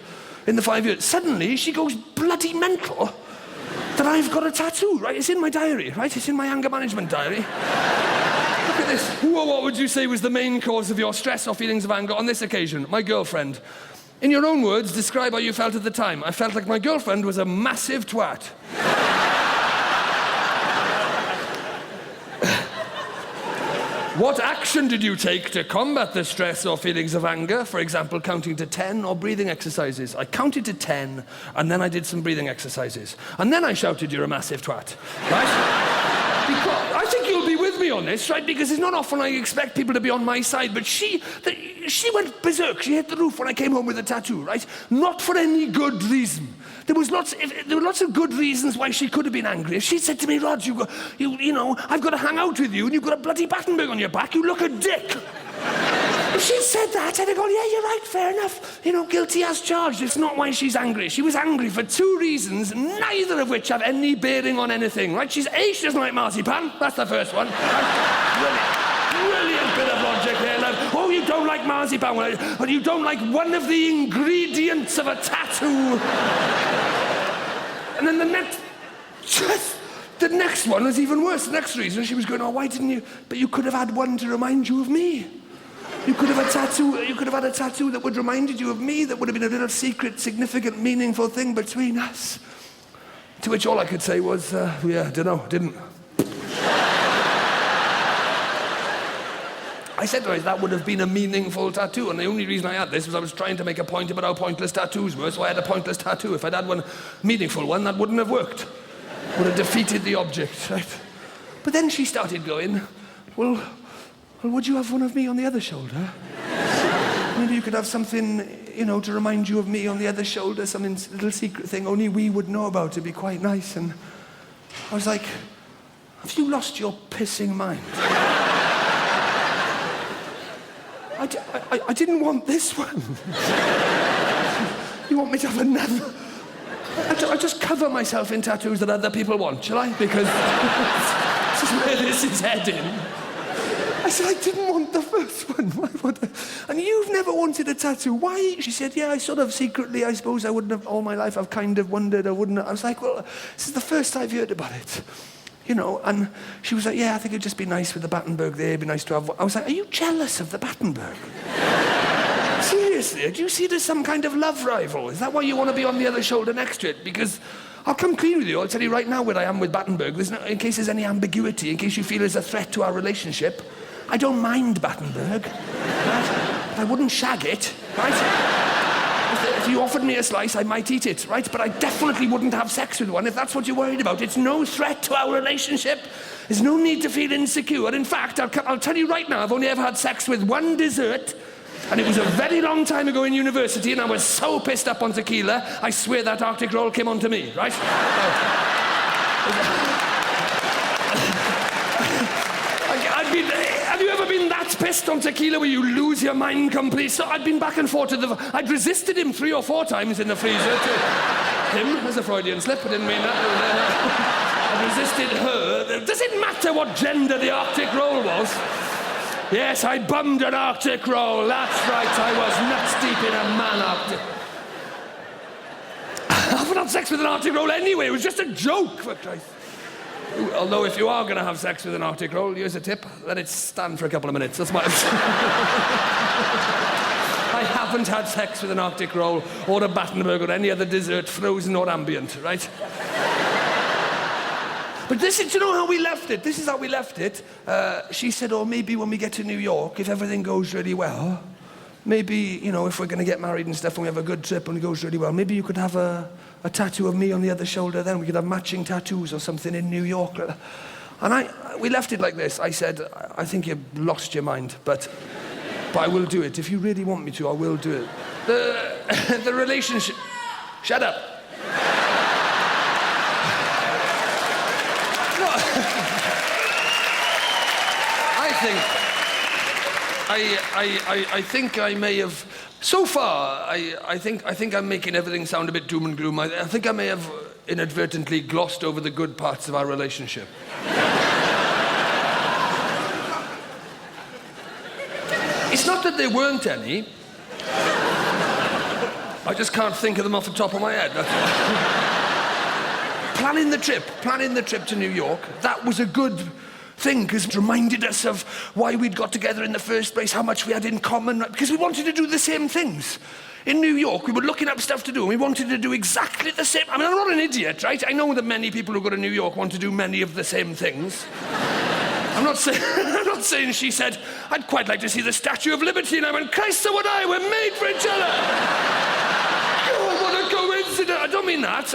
in the 5 years. Suddenly, she goes bloody mental that I've got a tattoo, right? It's in my diary, right? It's in my anger management diary. Look at this. Who or what would you say was the main cause of your stress or feelings of anger on this occasion? My girlfriend. In your own words, describe how you felt at the time. I felt like my girlfriend was a massive twat. What action did you take to combat the stress or feelings of anger? For example, counting to 10 or breathing exercises. I counted to 10, and then I did some breathing exercises. And then I shouted, you're a massive twat. Right? Because I think you'll be with me on this, right? Because it's not often I expect people to be on my side, but she went berserk. She hit the roof when I came home with a tattoo, right? Not for any good reason. There were lots of good reasons why she could have been angry. If she'd said to me, Rod, you know, I've got to hang out with you and you've got a bloody Battenberg on your back, you look a dick. If she'd said that, I'd have gone, yeah, you're right, fair enough. You know, guilty as charged. It's not why she's angry. She was angry for 2 reasons, neither of which have any bearing on anything, right? She doesn't like marzipan. That's the first one. Brilliant bit of logic there, love. Oh, you don't like marzipan, but you don't like one of the ingredients of a tattoo. And then the next one was even worse. The next reason, she was going, oh, why didn't you? But you could have had one to remind you of me. You could have had a tattoo that would have reminded you of me, that would have been a little secret, significant, meaningful thing between us. To which all I could say was, yeah, dunno, didn't. I said to her, that would have been a meaningful tattoo, and the only reason I had this was I was trying to make a point about how pointless tattoos were, so I had a pointless tattoo. If I'd had one meaningful one, that wouldn't have worked. Would have defeated the object, right? But then she started going, well, would you have one of me on the other shoulder? Maybe you could have something, you know, to remind you of me on the other shoulder, some little secret thing only we would know about. It'd be quite nice. And I was like, have you lost your pissing mind? I didn't want this one. You want me to have another? I just cover myself in tattoos that other people want, shall I? Because this is where this is heading. I said, I didn't want the first one. Why would I? And you've never wanted a tattoo. Why? She said, yeah, I sort of secretly, I suppose I wouldn't have, all my life I've kind of wondered, I wouldn't have. I was like, well, this is the first I've heard about it. You know, and she was like, yeah, I think it'd just be nice with the Battenberg there, it'd be nice to have one. I was like, are you jealous of the Battenberg? Seriously, do you see there's some kind of love rival? Is that why you want to be on the other shoulder next to it? Because I'll come clean with you. I'll tell you right now where I am with Battenberg. In case there's any ambiguity, in case you feel there's a threat to our relationship, I don't mind Battenberg. Right? I wouldn't shag it, right? If you offered me a slice, I might eat it, right? But I definitely wouldn't have sex with one if that's what you're worried about. It's no threat to our relationship. There's no need to feel insecure. In fact, I'll tell you right now, I've only ever had sex with one dessert, and it was a very long time ago in university, and I was so pissed up on tequila, I swear that Arctic roll came onto me, right? Have you ever been that pissed on tequila where you lose your mind completely? So I'd been back and forth I'd resisted him 3 or 4 times in the freezer. Him? There's a Freudian slip, I didn't mean that. I resisted her. Does it matter what gender the Arctic roll was? Yes, I bummed an Arctic roll. That's right, I was nuts deep in a man Arctic. I haven't had sex with an Arctic roll anyway. It was just a joke, for Christ. Although if you are going to have sex with an Arctic roll, here's a tip. Let it stand for a couple of minutes. That's my... I haven't had sex with an Arctic roll or a Battenberg or any other dessert, frozen or ambient, right? But this is, do you know how we left it? This is how we left it. She said, oh, maybe when we get to New York, if everything goes really well, maybe, you know, if we're going to get married and stuff and we have a good trip and it goes really well, maybe you could have a tattoo of me on the other shoulder then. We could have matching tattoos or something in New York. And we left it like this. I said, I think you've lost your mind, but I will do it. If you really want me to, I will do it. The relationship... Shut up. I think I may have... So far, I think I'm making everything sound a bit doom and gloom. I think I may have inadvertently glossed over the good parts of our relationship. It's not that there weren't any. I just can't think of them off the top of my head. Planning the trip to New York, that was a good thing, because it reminded us of why we'd got together in the first place, how much we had in common, because we wanted to do the same things. In New York, we were looking up stuff to do, and we wanted to do exactly the same. I mean, I'm not an idiot, right? I know that many people who go to New York want to do many of the same things. I'm not saying she said, I'd quite like to see the Statue of Liberty, and I went, Christ, so would I, we're made for each other. Oh, what a coincidence. I don't mean that.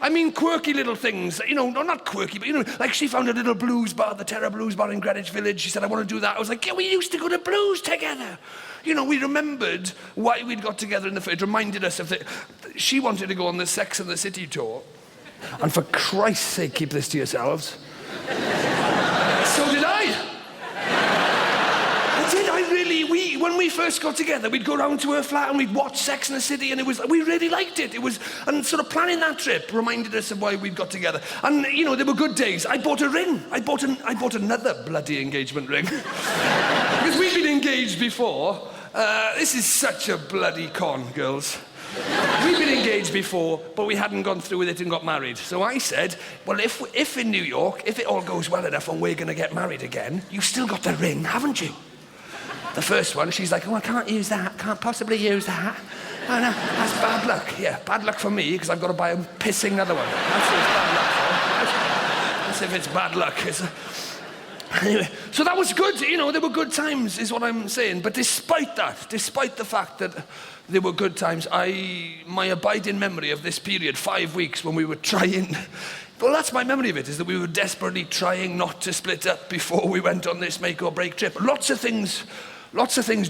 I mean quirky little things. You know, not quirky, but, you know, like she found a little blues bar, the Terror Blues Bar in Greenwich Village. She said, I want to do that. I was like, yeah, we used to go to blues together. You know, we remembered why we'd got together in the first. It reminded us of she wanted to go on the Sex and the City tour. And for Christ's sake, keep this to yourselves. So did I. When we first got together, we'd go round to her flat and we'd watch Sex and the City, and we really liked it. And sort of planning that trip reminded us of why we'd got together. And, you know, there were good days. I bought a ring. I bought another bloody engagement ring. Because we'd been engaged before. This is such a bloody con, girls. We'd been engaged before, but we hadn't gone through with it and got married. So I said, well, if in New York, if it all goes well enough and we're going to get married again, you've still got the ring, haven't you? The first one, she's like, oh, I can't use that, can't possibly use that. Oh, no, that's bad luck. Yeah, bad luck for me, because I've got to buy a pissing other one. That's what it's bad luck for. That's if it's bad luck. Anyway, so that was good, you know, there were good times, is what I'm saying. But despite that, despite the fact that there were good times, my abiding memory of this period, 5 weeks, when we were trying, well, that's my memory of it, is that we were desperately trying not to split up before we went on this make or break trip. Lots of things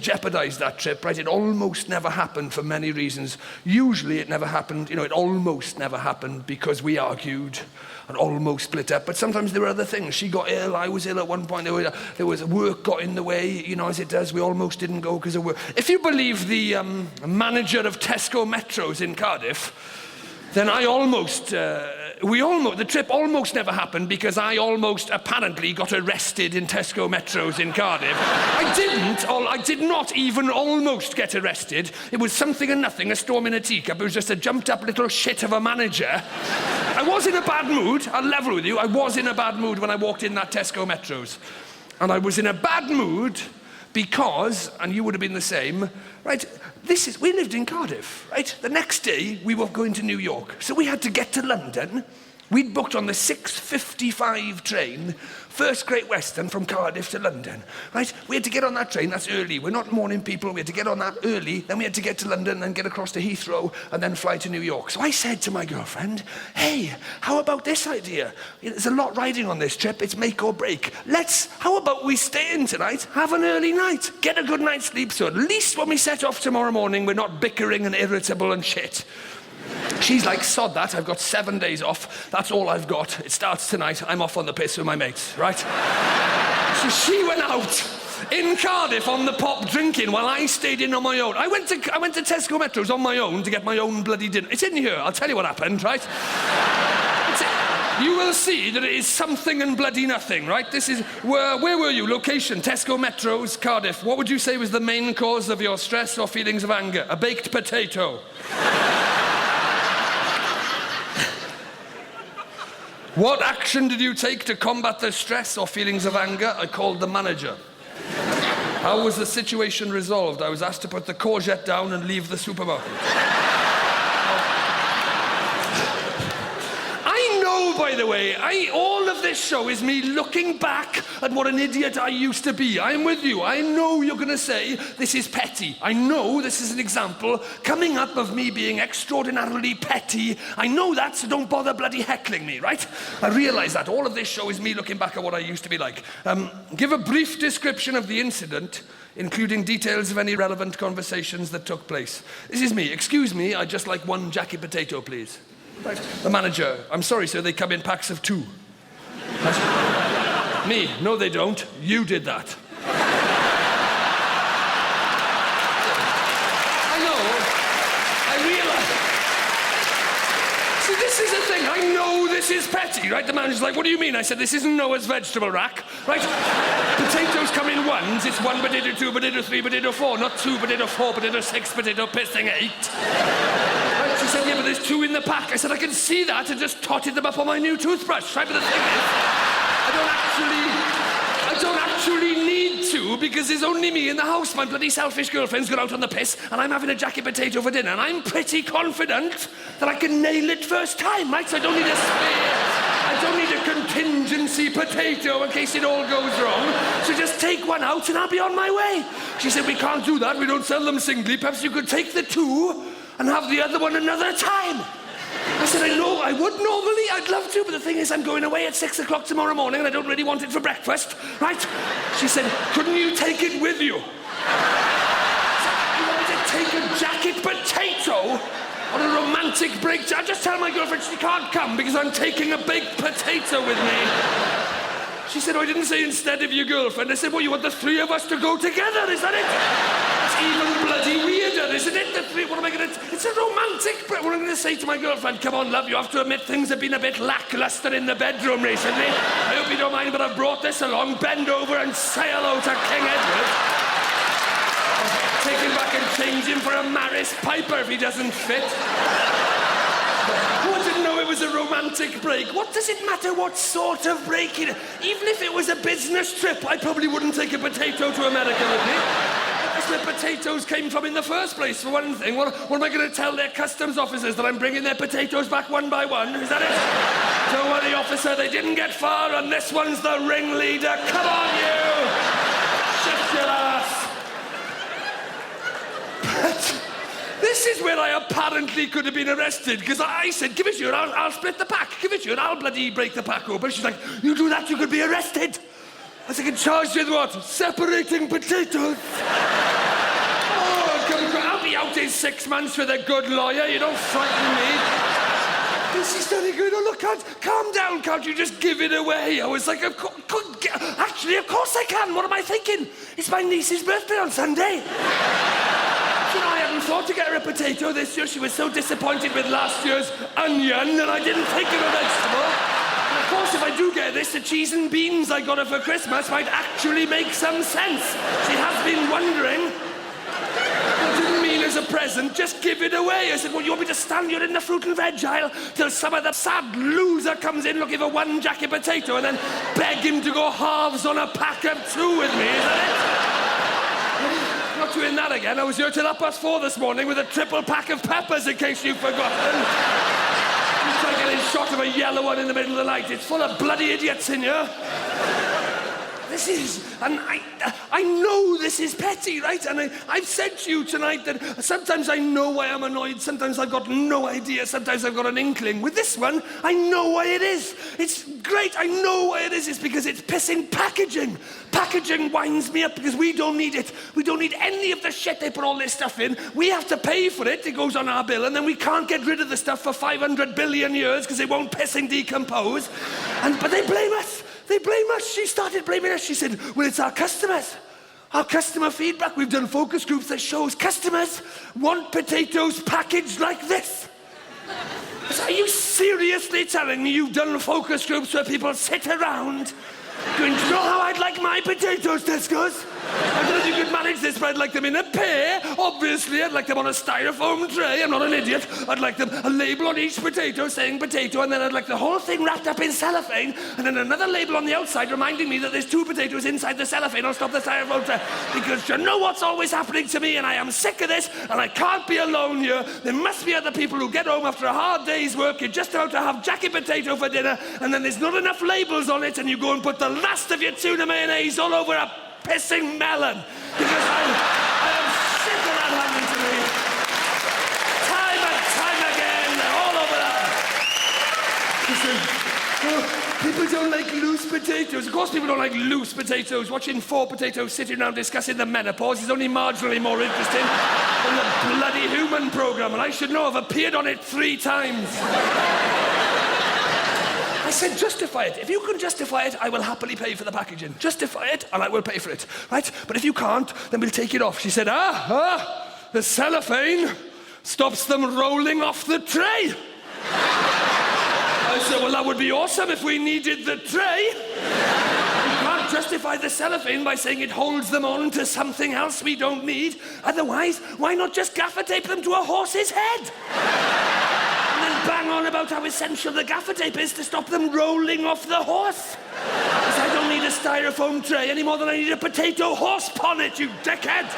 jeopardized that trip, right? It almost never happened for many reasons. Usually it never happened, you know, it almost never happened because we argued and almost split up. But sometimes there were other things. She got ill, I was ill at one point. There was work got in the way, you know, as it does. We almost didn't go because of work. If you believe the manager of Tesco Metros in Cardiff, then the trip almost never happened because I almost apparently got arrested in Tesco Metros in Cardiff. I did not even almost get arrested. It was something and nothing, a storm in a teacup. It was just a jumped up little shit of a manager. I was in a bad mood, I'll level with you. I was in a bad mood when I walked in that Tesco Metros. And I was in a bad mood because, and you would have been the same, right? We lived in Cardiff, right? The next day, we were going to New York. So we had to get to London. We'd booked on the 6:55 train, First Great Western from Cardiff to London, right? We had to get on that train, that's early. We're not morning people, we had to get on that early, then we had to get to London and get across to Heathrow and then fly to New York. So I said to my girlfriend, hey, how about this idea? There's a lot riding on this trip, it's make or break. How about we stay in tonight, have an early night, get a good night's sleep, so at least when we set off tomorrow morning, we're not bickering and irritable and shit. She's like, sod that, I've got 7 days off, that's all I've got. It starts tonight, I'm off on the piss with my mates, right? So she went out in Cardiff on the pop drinking while I stayed in on my own. I went to Tesco Metros on my own to get my own bloody dinner. It's in here, I'll tell you what happened, right? You will see that it is something and bloody nothing, right? Where were you? Location, Tesco Metros, Cardiff. What would you say was the main cause of your stress or feelings of anger? A baked potato. What action did you take to combat the stress or feelings of anger? I called the manager. How was the situation resolved? I was asked to put the courgette down and leave the supermarket. By the way, all of this show is me looking back at what an idiot I used to be. I'm with you. I know you're going to say this is petty. I know this is an example coming up of me being extraordinarily petty. I know that, so don't bother bloody heckling me, right? I realise that. All of this show is me looking back at what I used to be like. Give a brief description of the incident, including details of any relevant conversations that took place. This is me. Excuse me, I'd just like one jacket potato, please. Right. The manager, I'm sorry, sir, they come in packs of 2. Me, no they don't. You did that. I know. I realise. See, this is the thing. I know this is petty, right? The manager's like, what do you mean? I said, this isn't Noah's vegetable rack, right? Potatoes come in ones. It's 1 potato, 2 potato, 3 potato, 4. Not 2 potato, 4 potato, 6 potato, pissing 8. She said, yeah, but there's 2 in the pack. I said, I can see that, and just totted them up on my new toothbrush. Right? But the thing is, I don't actually need to, because there's only me in the house. My bloody selfish girlfriend's gone out on the piss, and I'm having a jacket potato for dinner, and I'm pretty confident that I can nail it first time, right? So I don't need a spare. I don't need a contingency potato in case it all goes wrong. So just take one out, and I'll be on my way. She said, we can't do that. We don't sell them singly. Perhaps you could take the 2 and have the other one another time. I said, I know, I would normally, I'd love to, but the thing is, I'm going away at 6 o'clock tomorrow morning and I don't really want it for breakfast, right? She said, couldn't you take it with you? I wanted to take a jacket potato on a romantic break. I just tell my girlfriend she can't come because I'm taking a baked potato with me. She said, oh, I didn't say instead of your girlfriend. I said, well, you want the 3 of us to go together, is that it? It's even bloody weirder, isn't it? What am I going to... It's a romantic... What I'm going to say to my girlfriend, come on, love, you have to admit things have been a bit lackluster in the bedroom recently. I hope you don't mind, but I've brought this along. Bend over and say hello to King Edward. Take him back and change him for a Maris Piper if he doesn't fit. Oh, I didn't know it was a romantic break. What does it matter what sort of break it is? Even if it was a business trip, I probably wouldn't take a potato to America with me. else the potatoes came from in the first place, for one thing. What am I going to tell their customs officers, that I'm bringing their potatoes back one by one? Is that it? Don't worry, officer, they didn't get far, and this one's the ringleader. Come on, you! Shift your ass. But this is where I apparently could have been arrested, because I said, give it here, I'll split the pack. Give it here, I'll bloody break the pack open. She's like, you do that, you could be arrested. I was like, charged with what? Separating potatoes. Oh, I'll be out in 6 months with a good lawyer. You don't frighten me. She's starting going, oh, look, calm down, can't you just give it away? I was like, actually, of course I can. What am I thinking? It's my niece's birthday on Sunday. You know, I hadn't thought to get her a potato this year. She was so disappointed with last year's onion that I didn't think of a vegetable. And of course, if I do get this, the cheese and beans I got her for Christmas might actually make some sense. She has been wondering. I didn't mean as a present, just give it away. I said, well, you want me to stand here in the fruit and veg aisle till some of the sad loser comes in looking for one jacket potato and then beg him to go halves on a pack of 2 with me, is that it? Not doing that again. I was here till 4:30 this morning with a triple pack of peppers, in case you've forgotten. Just trying to get a shot of a yellow one in the middle of the night. It's full of bloody idiots in here. This is, and I know this is petty, right? And I've said to you tonight that sometimes I know why I'm annoyed, sometimes I've got no idea, sometimes I've got an inkling. With this one, I know why it is. It's great, I know why it is. It's because it's pissing packaging. Packaging winds me up because we don't need it. We don't need any of the shit they put all this stuff in. We have to pay for it, it goes on our bill, and then we can't get rid of the stuff for 500 billion years because it won't piss and decompose. But they blame us. They blame us. She started blaming us. She said, well, it's our customers. Our customer feedback. We've done focus groups that shows customers want potatoes packaged like this. So are you seriously telling me you've done focus groups where people sit around going, do you know how I'd like my potatoes, Tesco's? I don't know if you could manage this, but I'd like them in a pair. Obviously, I'd like them on a styrofoam tray. I'm not an idiot. I'd like them a label on each potato saying potato, and then I'd like the whole thing wrapped up in cellophane, and then another label on the outside reminding me that there's 2 potatoes inside the cellophane on top of the styrofoam tray. Because you know what's always happening to me, and I am sick of this, and I can't be alone here. There must be other people who get home after a hard day's work, you're just about to have jacket potato for dinner, and then there's not enough labels on it, and you go and put the last of your tuna mayonnaise all over a pissing melon, because I am sick of that happening to me. Time and time again, they're all over that. Listen, people don't like loose potatoes. Of course people don't like loose potatoes. Watching 4 potatoes sitting around discussing the menopause is only marginally more interesting than the bloody human programme, and I should know I've appeared on it 3 times. I said, justify it. If you can justify it, I will happily pay for the packaging. Justify it, and I will pay for it, right? But if you can't, then we'll take it off. She said, the cellophane stops them rolling off the tray. I said, well, that would be awesome if we needed the tray. You can't justify the cellophane by saying it holds them on to something else we don't need. Otherwise, why not just gaffer tape them to a horse's head? And then bang on about how essential the gaffer tape is to stop them rolling off the horse. Because I don't need a styrofoam tray any more than I need a potato horse ponnet, you dickhead.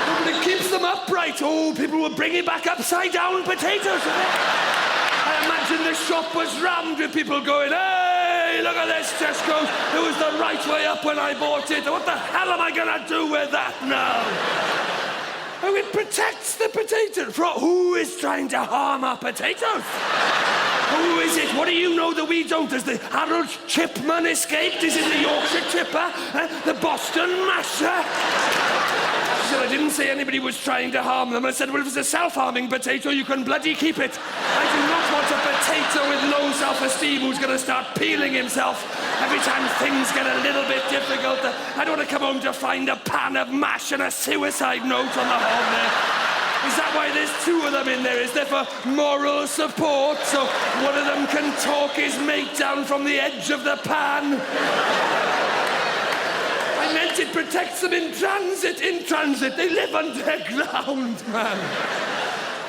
But it keeps them upright. Oh, people were bringing back upside down potatoes. I imagine the shop was rammed with people going, hey, look at this, Tesco's. It was the right way up when I bought it. What the hell am I going to do with that now? Oh, it protects the potato. Who is trying to harm our potatoes? Who is it? What do you know that we don't? Has the Harold Chipman escaped? Is it the Yorkshire Chipper? The Boston Masher? She said, I didn't say anybody was trying to harm them. I said, well, if it's a self-harming potato, you can bloody keep it. I do not want a potato with low self-esteem who's going to start peeling himself every time things get a little bit difficult. I don't want to come home to find a pan of mash and a suicide note on the hob there. Is that why there's 2 of them in there? Is there for moral support? So one of them can talk his mate down from the edge of the pan? I meant it protects them in transit. In transit, they live underground, man.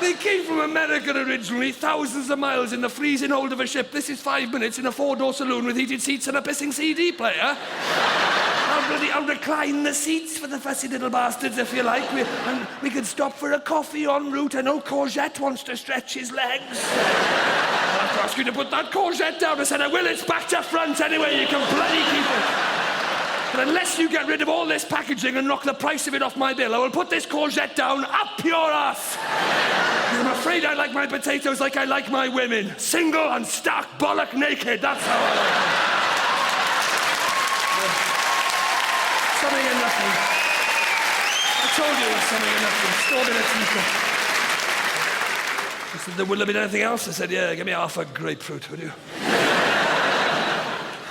They came from America originally, thousands of miles in the freezing hold of a ship. This is 5 minutes in a 4-door saloon with heated seats and a pissing CD player. I'll I'll recline the seats for the fussy little bastards if you like. And we could stop for a coffee en route. I know Courgette wants to stretch his legs. I'll have to ask you to put that Courgette down. I said, I will, it's back to front anyway, you can bloody keep it. But unless you get rid of all this packaging and knock the price of it off my bill, I will put this courgette down up your ass. I'm afraid I like my potatoes like I like my women. Single and stark bollock naked, that's how I like them. Something and nothing. I told you it was something and nothing. Stored in a teacup. He said, there will have been anything else? I said, yeah, give me half a grapefruit, would you?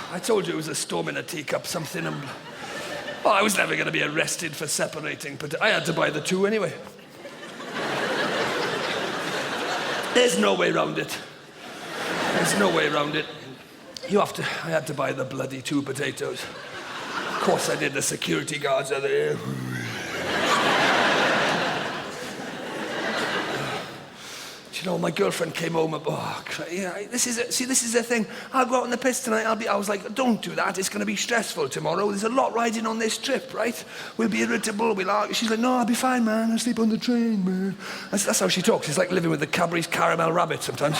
I told you it was a storm in a teacup, something. Well, I was never going to be arrested for separating, but I had to buy the two anyway. There's no way around it. There's no way around it. I had to buy the bloody two potatoes. Of course I did, the security guards are there. You know, my girlfriend came home and, this is the thing. I'll go out on the piss tonight. I was like, don't do that. It's going to be stressful tomorrow. There's a lot riding on this trip, right? We'll be irritable. She's like, no, I'll be fine, man. I'll sleep on the train, man. That's how she talks. It's like living with the Cadbury's caramel rabbit sometimes.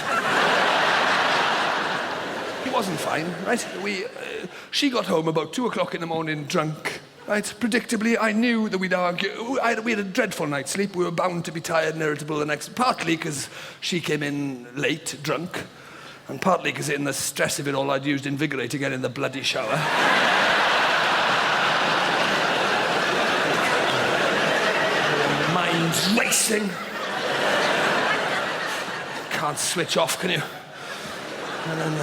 He wasn't fine, right? She got home about 2 o'clock in the morning drunk. Right, predictably, I knew that we'd argue. We had a dreadful night's sleep. We were bound to be tired and irritable the next. Partly because she came in late, drunk, and partly because in the stress of it all, I'd used Invigorate to get in the bloody shower. Mind's racing. Can't switch off, can you? And then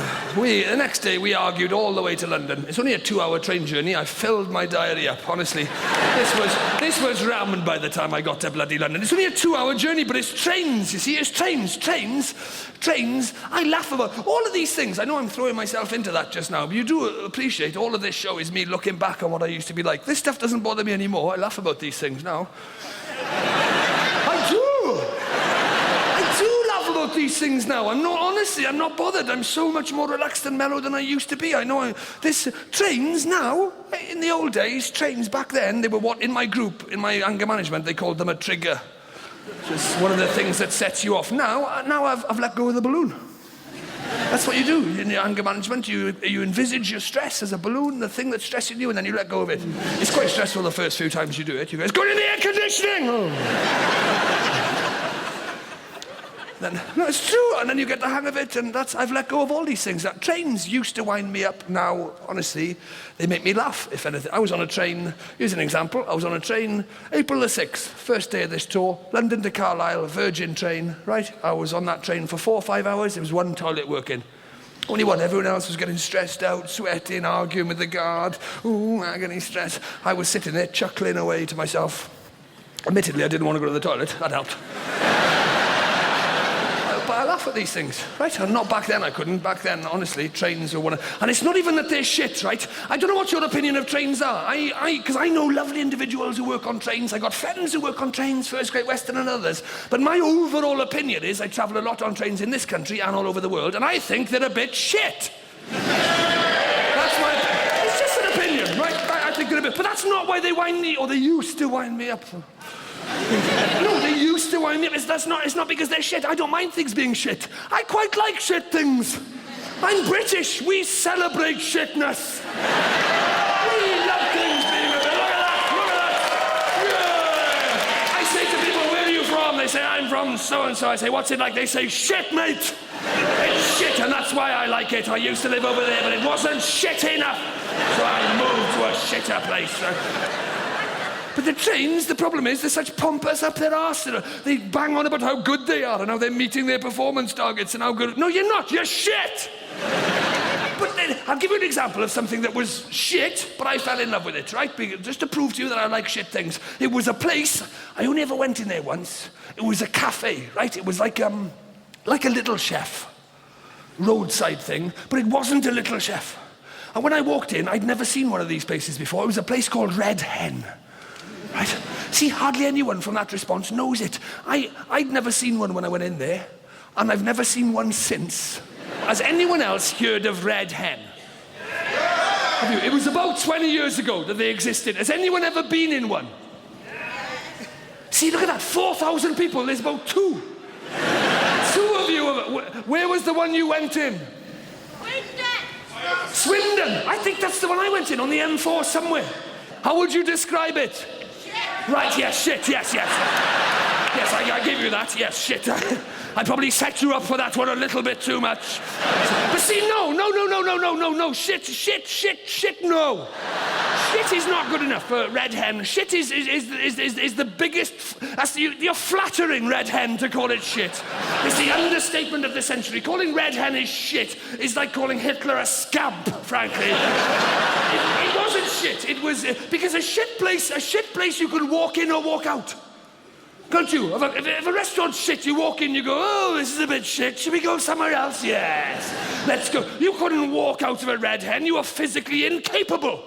the next day we argued all the way to London. It's only a 2-hour train journey. I filled my diary up, honestly. This was rammed by the time I got to bloody London. It's only a 2-hour journey, but it's trains, you see. It's trains. I laugh about all of these things. I know I'm throwing myself into that just now, but you do appreciate all of this show is me looking back on what I used to be like. This stuff doesn't bother me anymore. I laugh about these things now. I do laugh about these things now. I'm not bothered. I'm so much more relaxed and mellow than I used to be. I know trains now, in the old days, trains back then, they were what, in my group, in my anger management, they called them a trigger. Just one of the things that sets you off. Now I've let go of the balloon. That's what you do. In your anger management, you envisage your stress as a balloon, the thing that's stressing you, and then you let go of it. It's quite stressful the first few times you do it. You go, it's going in the air conditioning! Oh. No, it's true, and then you get the hang of it, and I've let go of all these things. Trains used to wind me up. Now, honestly, they make me laugh, if anything. I was on a train, here's an example, I was on a train, April the 6th, first day of this tour, London to Carlisle, Virgin train, right? I was on that train for 4 or 5 hours, there was one toilet working. Only one, everyone else was getting stressed out, sweating, arguing with the guard. Ooh, agony, stress. I was sitting there chuckling away to myself. Admittedly, I didn't want to go to the toilet, that helped. But I laugh at these things, right? And not back then, I couldn't. Back then, honestly, trains are one of... And it's not even that they're shit, right? I don't know what your opinion of trains are. Because I know lovely individuals who work on trains. I got friends who work on trains, First Great Western and others. But my overall opinion is I travel a lot on trains in this country and all over the world, and I think they're a bit shit. That's my... It's just an opinion, right? I think they're a bit... But that's not why they wind me, or they used to wind me up. No, they used to wind me up. It's not because they're shit. I don't mind things being shit. I quite like shit things. I'm British. We celebrate shitness. We love things being a bit. Look at that. Yeah. I say to people, where are you from? They say, I'm from so-and-so. I say, what's it like? They say, shit, mate. It's shit, and that's why I like it. I used to live over there, but it wasn't shit enough. So I moved to a shitter place. But the trains, the problem is, they're such pompous up their arse. They bang on about how good they are and how they're meeting their performance targets and how good... No, you're not. You're shit. But then, I'll give you an example of something that was shit, but I fell in love with it, right? Just to prove to you that I like shit things. It was a place, I only ever went in there once. It was a cafe, right? It was like a Little Chef. Roadside thing, but it wasn't a Little Chef. And when I walked in, I'd never seen one of these places before. It was a place called Red Hen. Right? See, hardly anyone from that response knows it. I'd never seen one when I went in there, and I've never seen one since. Has anyone else heard of Red Hen? Have you? It was about 20 years ago that they existed. Has anyone ever been in one? See, look at that, 4,000 people, there's about two. Two of you. Where was the one you went in? Swindon. I think that's the one I went in, on the M4 somewhere. How would you describe it? Shit. Right, yes, shit, yes. Yes, I give you that, yes, shit. I probably set you up for that one a little bit too much. But see, no, shit, no. Shit is not good enough for Red Hen. Shit is the biggest... You're flattering Red Hen to call it shit. It's the understatement of the century. Calling Red Hen is shit is like calling Hitler a scamp, frankly. It wasn't shit. It was... because a shit place you could walk in or walk out. Can't you? If a restaurant's shit, you walk in, you go, oh, this is a bit shit. Should we go somewhere else? Yes. Let's go. You couldn't walk out of a Red Hen. You were physically incapable.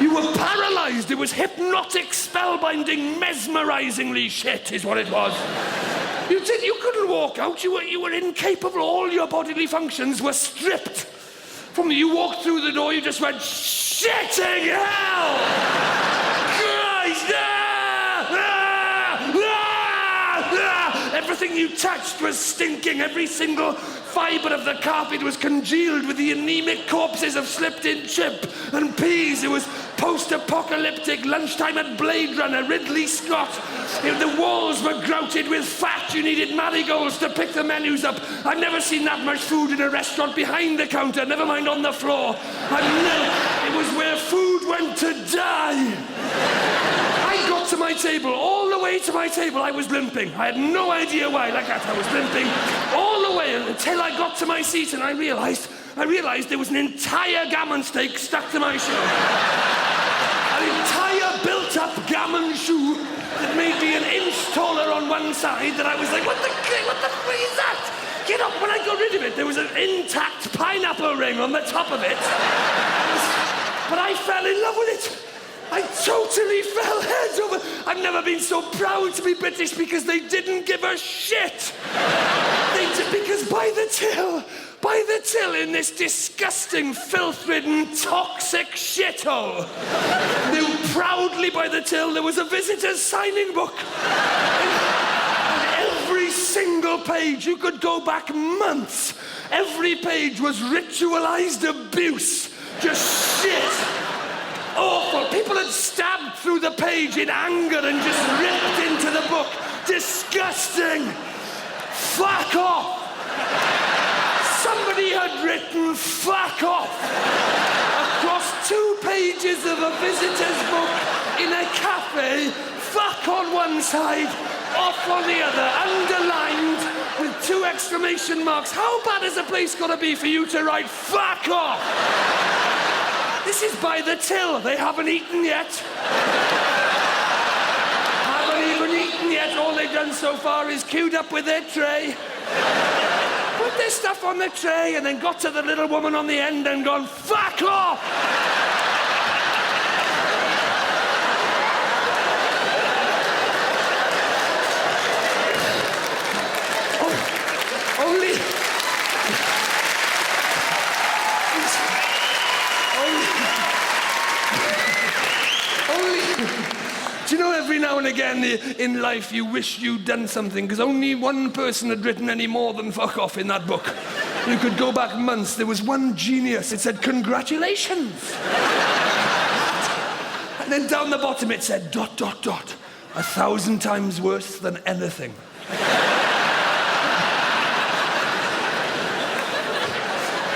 You were paralyzed. It was hypnotic, spellbinding, mesmerizingly shit is what it was. You couldn't walk out. You were incapable. All your bodily functions were stripped. From you walked through the door, you just went, shitting hell! Christ! Everything you touched was stinking. Every single fibre of the carpet was congealed with the anemic corpses of slipped-in chip and peas. It was post-apocalyptic lunchtime at Blade Runner, Ridley Scott. The walls were grouted with fat. You needed marigolds to pick the menus up. I've never seen that much food in a restaurant behind the counter, never mind on the floor. It was where food went to die. I got to my table, all the way to my table, I was limping. I had no idea why, like that, I was limping all the way until I got to my seat and I realized there was an entire gammon steak stuck to my shoe. An entire built-up gammon shoe that made me an inch taller on one side that I was like, what the fuck is that? Get up, when I got rid of it, there was an intact pineapple ring on the top of it. But I fell in love with it. I totally fell head over. I've never been so proud to be British because they didn't give a shit. Because by the till in this disgusting, filth-ridden, toxic shithole, proudly by the till, there was a visitor's signing book. And every single page, you could go back months, every page was ritualized abuse. Just shit. Awful. People had stabbed through the page in anger and just ripped into the book. Disgusting. Fuck off. Somebody had written fuck off across 2 pages of a visitor's book in a cafe. Fuck on one side, off on the other, underlined with 2 exclamation marks. How bad has a place got to be for you to write fuck off? This is by the till. They haven't eaten yet. Haven't even eaten yet. All they've done so far is queued up with their tray. Put their stuff on the tray and then got to the little woman on the end and gone, fuck off! Do you know, every now and again in life you wish you'd done something because only one person had written any more than fuck off in that book. You could go back months. There was one genius. It said, congratulations. And then down the bottom it said, ... 1,000 times worse than anything.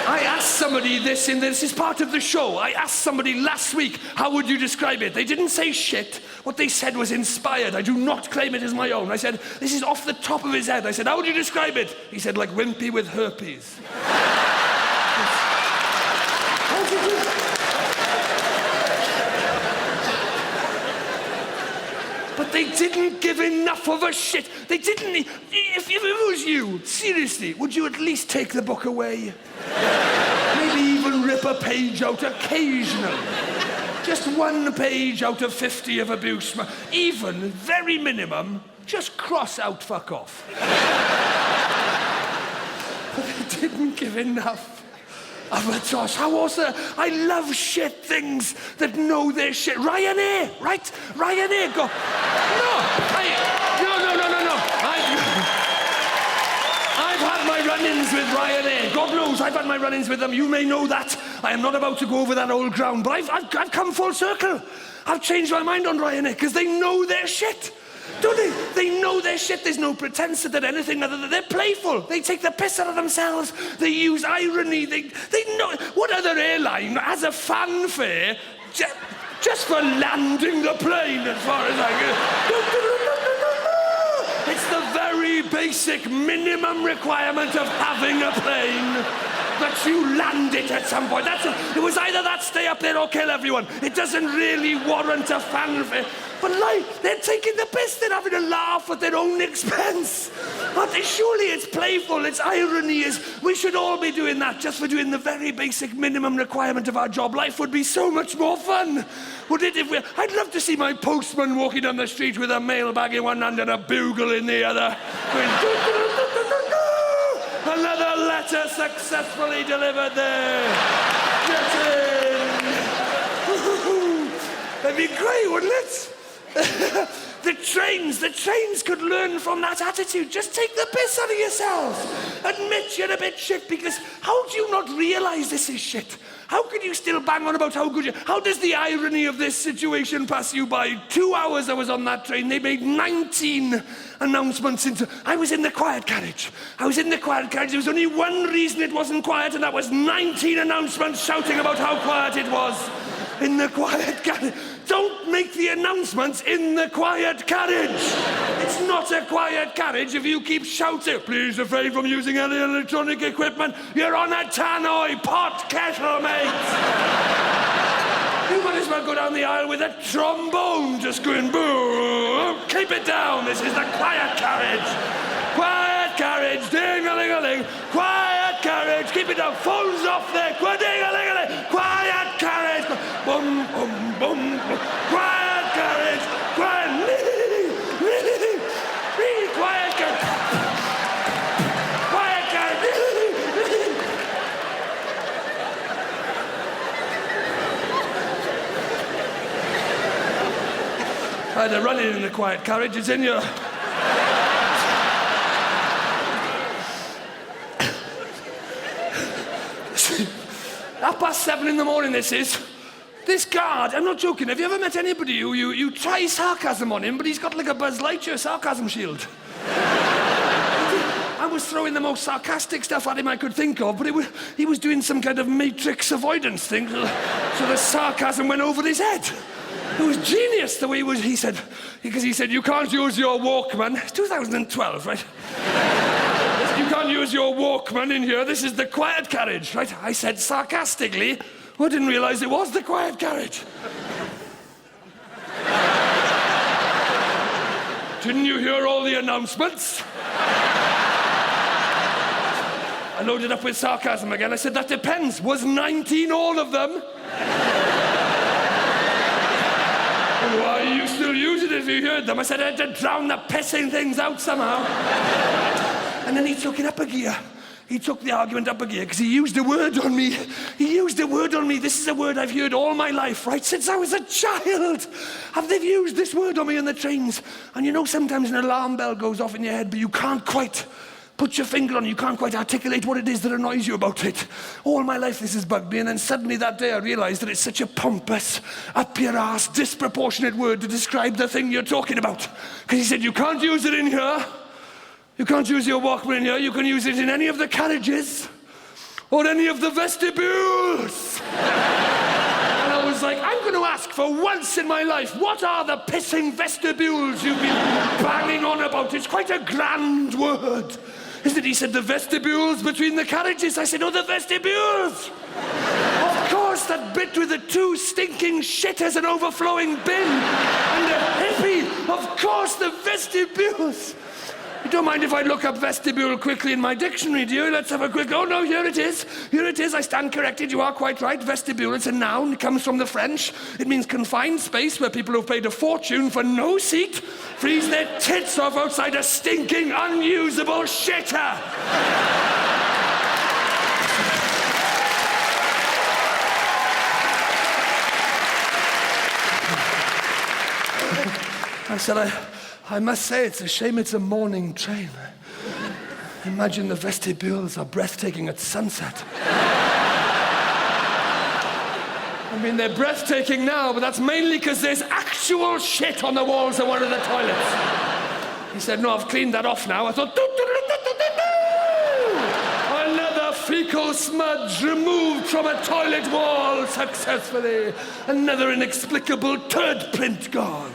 I asked somebody this is part of the show. I asked somebody last week, how would you describe it? They didn't say shit. What they said was inspired. I do not claim it as my own. I said, this is off the top of his head. I said, how would you describe it? He said, like Wimpy with herpes. How would you do it? But they didn't give enough of a shit. They didn't. If it was you, seriously, would you at least take the book away? Maybe even rip a page out occasionally. Just 1 page out of 50 of abuse. Even, very minimum, just cross out fuck off. But they didn't give enough. Oh, but Josh, how awesome. I love shit things that know their shit. Ryanair, right? Ryanair, go. No. I've had my run-ins with Ryanair. God knows I've had my run-ins with them. You may know that. I am not about to go over that old ground, but I've come full circle. I've changed my mind on Ryanair because they know their shit. Don't they? They know their shit. There's no pretense that they're anything other than they're playful. They take the piss out of themselves. They use irony. They know. What other airline has a fanfare just for landing the plane, as far as I go? It's the very basic minimum requirement of having a plane. That you land it at some point. It was either that, stay up there, or kill everyone. It doesn't really warrant a fanfare. But like, they're taking the piss, they're having a laugh at their own expense. But surely it's playful, it's irony. We should all be doing that just for doing the very basic minimum requirement of our job. Life would be so much more fun. Would it if I'd love to see my postman walking down the street with a mailbag in one hand and a bugle in the other. Another letter successfully delivered there. Get in. That'd be great, wouldn't it? The trains could learn from that attitude. Just take the piss out of yourselves. Admit you're a bit shit, because how do you not realise this is shit? How can you still bang on about how good you... How does the irony of this situation pass you by? 2 hours I was on that train. They made 19 announcements into... I was in the quiet carriage. There was only one reason it wasn't quiet, and that was 19 announcements shouting about how quiet it was. In the quiet carriage. Don't make the announcements in the quiet carriage. It's not a quiet carriage if you keep shouting, please refrain from using any electronic equipment. You're on a tannoy pot kettle, mate. You might as well go down the aisle with a trombone just going boom. Keep it down. This is the quiet carriage. Quiet carriage, ding-a-ling-a-ling. Quiet carriage, keep it down. Phones off there. Ding-a-ling-a-ling. Quiet carriage. Boom, boom, boom. Quiet carriage. Quiet. Quiet carriage. Quiet carriage. They're running in the quiet carriage. It's in your... 7:30 in the morning, this is. This guard, I'm not joking, have you ever met anybody who you try sarcasm on him, but he's got like a Buzz Lightyear sarcasm shield? I was throwing the most sarcastic stuff at him I could think of, but he was doing some kind of matrix avoidance thing, so the sarcasm went over his head. It was genius the way he said, you can't use your Walkman. It's 2012, right? You can't use your Walkman in here. This is the quiet carriage, right? I said sarcastically, I didn't realise it was the quiet carriage. Didn't you hear all the announcements? I loaded up with sarcasm again. I said, that depends. Was 19 all of them? Why are you still using it if you heard them? I said I had to drown the pissing things out somehow. And then he took it up a gear. He took the argument up a gear because he used a word on me. This is a word I've heard all my life, right? Since I was a child. They've used this word on me on the trains. And you know, sometimes an alarm bell goes off in your head, but you can't quite put your finger on it. You can't quite articulate what it is that annoys you about it. All my life this has bugged me, and then suddenly that day I realised that it's such a pompous, up-your-arse, disproportionate word to describe the thing you're talking about. Because he said, you can't use it in here. You can't use your Walkman in here. You can use it in any of the carriages or any of the vestibules. And I was like, I'm going to ask for once in my life, what are the pissing vestibules you've been banging on about? It's quite a grand word. Isn't it? He said, the vestibules between the carriages. I said, oh, the vestibules. Of course, that bit with the two stinking shitters and overflowing bin and a hippie. Of course, the vestibules. You don't mind if I look up vestibule quickly in my dictionary, do you? Let's have a quick... Oh, no, here it is. I stand corrected. You are quite right. Vestibule, it's a noun. It comes from the French. It means confined space where people who've paid a fortune for no seat freeze their tits off outside a stinking, unusable shitter. I said, I must say, it's a shame it's a morning train. Imagine the vestibules are breathtaking at sunset. I mean, they're breathtaking now, but that's mainly because there's actual shit on the walls of one of the toilets. He said, no, I've cleaned that off now. I thought, another fecal smudge removed from a toilet wall successfully. Another inexplicable turd print gone.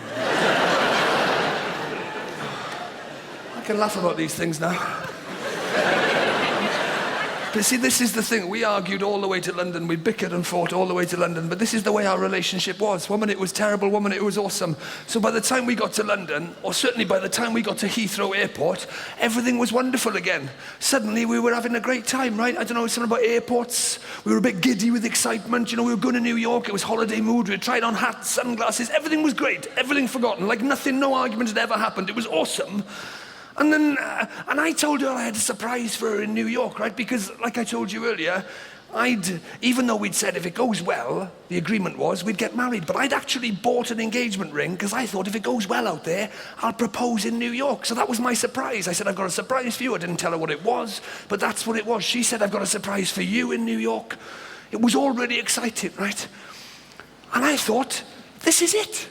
I can laugh about these things now. But see, this is the thing. We argued all the way to London. We bickered and fought all the way to London. But this is the way our relationship was. One minute it was terrible, one minute it was awesome. So by the time we got to London, or certainly by the time we got to Heathrow Airport, everything was wonderful again. Suddenly we were having a great time, right? I don't know, something about airports. We were a bit giddy with excitement. You know, we were going to New York. It was holiday mood. We had tried on hats, sunglasses. Everything was great. Everything forgotten. Like nothing, no argument had ever happened. It was awesome. And then, and I told her I had a surprise for her in New York, right? Because, like I told you earlier, even though we'd said if it goes well, the agreement was we'd get married, but I'd actually bought an engagement ring because I thought if it goes well out there, I'll propose in New York. So that was my surprise. I said, I've got a surprise for you. I didn't tell her what it was, but that's what it was. She said, I've got a surprise for you in New York. It was all really exciting, right? And I thought, this is it.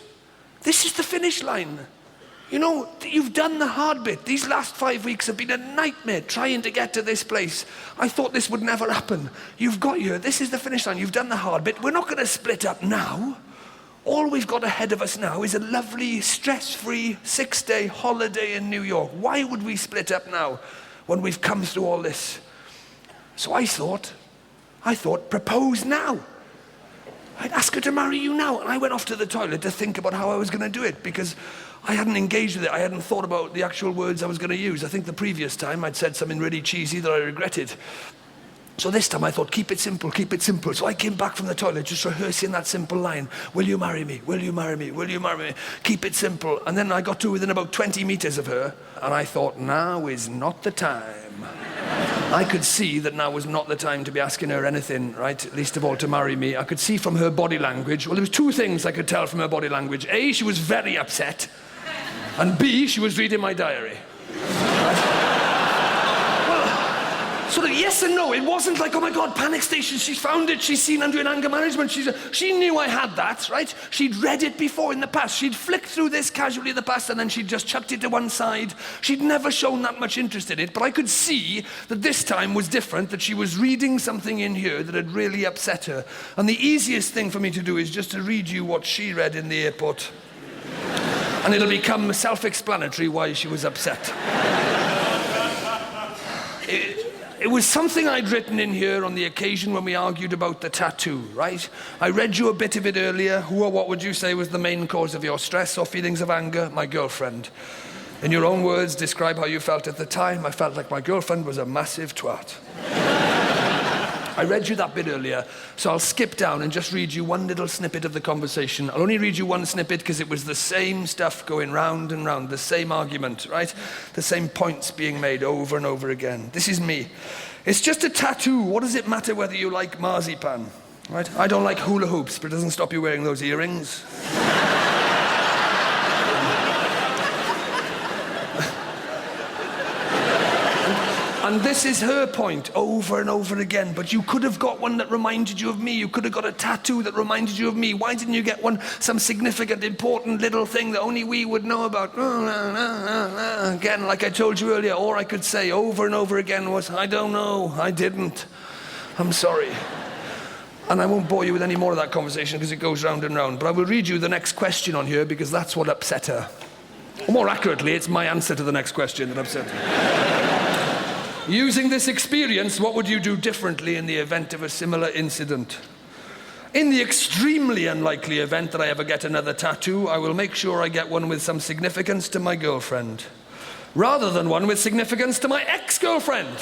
This is the finish line. You know, you've done the hard bit. These last 5 weeks have been a nightmare trying to get to this place. I thought this would never happen. You've got here. This is the finish line. You've done the hard bit. We're not going to split up now. All we've got ahead of us now is a lovely, stress-free 6-day holiday in New York. Why would we split up now when we've come through all this? So I thought, propose now. I'd ask her to marry you now. And I went off to the toilet to think about how I was going to do it because I hadn't engaged with it. I hadn't thought about the actual words I was going to use. I think the previous time I'd said something really cheesy that I regretted. So this time I thought, keep it simple, keep it simple. So I came back from the toilet just rehearsing that simple line. Will you marry me? Will you marry me? Will you marry me? Keep it simple. And then I got to within about 20 meters of her and I thought, now is not the time. I could see that now was not the time to be asking her anything, right? Least of all to marry me. I could see from her body language. Well, there was two things I could tell from her body language. A, she was very upset. And B, she was reading my diary. Well, sort of yes and no. It wasn't like, oh my God, panic station, she's found it, she's seen I'm doing anger management. She knew I had that, right? She'd read it before in the past. She'd flicked through this casually in the past and then she'd just chucked it to one side. She'd never shown that much interest in it, but I could see that this time was different, that she was reading something in here that had really upset her. And the easiest thing for me to do is just to read you what she read in the airport. And it'll become self-explanatory why she was upset. It was something I'd written in here on the occasion when we argued about the tattoo, right? I read you a bit of it earlier. Who or what would you say was the main cause of your stress or feelings of anger? My girlfriend. In your own words, describe how you felt at the time. I felt like my girlfriend was a massive twat. I read you that bit earlier, so I'll skip down and just read you one little snippet of the conversation. I'll only read you one snippet because it was the same stuff going round and round, the same argument, right? The same points being made over and over again. This is me. It's just a tattoo. What does it matter whether you like marzipan, right? I don't like hula hoops, but it doesn't stop you wearing those earrings. And this is her point over and over again. But you could have got one that reminded you of me. You could have got a tattoo that reminded you of me. Why didn't you get one, some significant, important little thing that only we would know about? Again, like I told you earlier, all I could say over and over again was, I don't know, I didn't. I'm sorry. And I won't bore you with any more of that conversation because it goes round and round. But I will read you the next question on here because that's what upset her. Or more accurately, it's my answer to the next question that upset her. Using this experience, what would you do differently in the event of a similar incident? In the extremely unlikely event that I ever get another tattoo, I will make sure I get one with some significance to my girlfriend, rather than one with significance to my ex-girlfriend.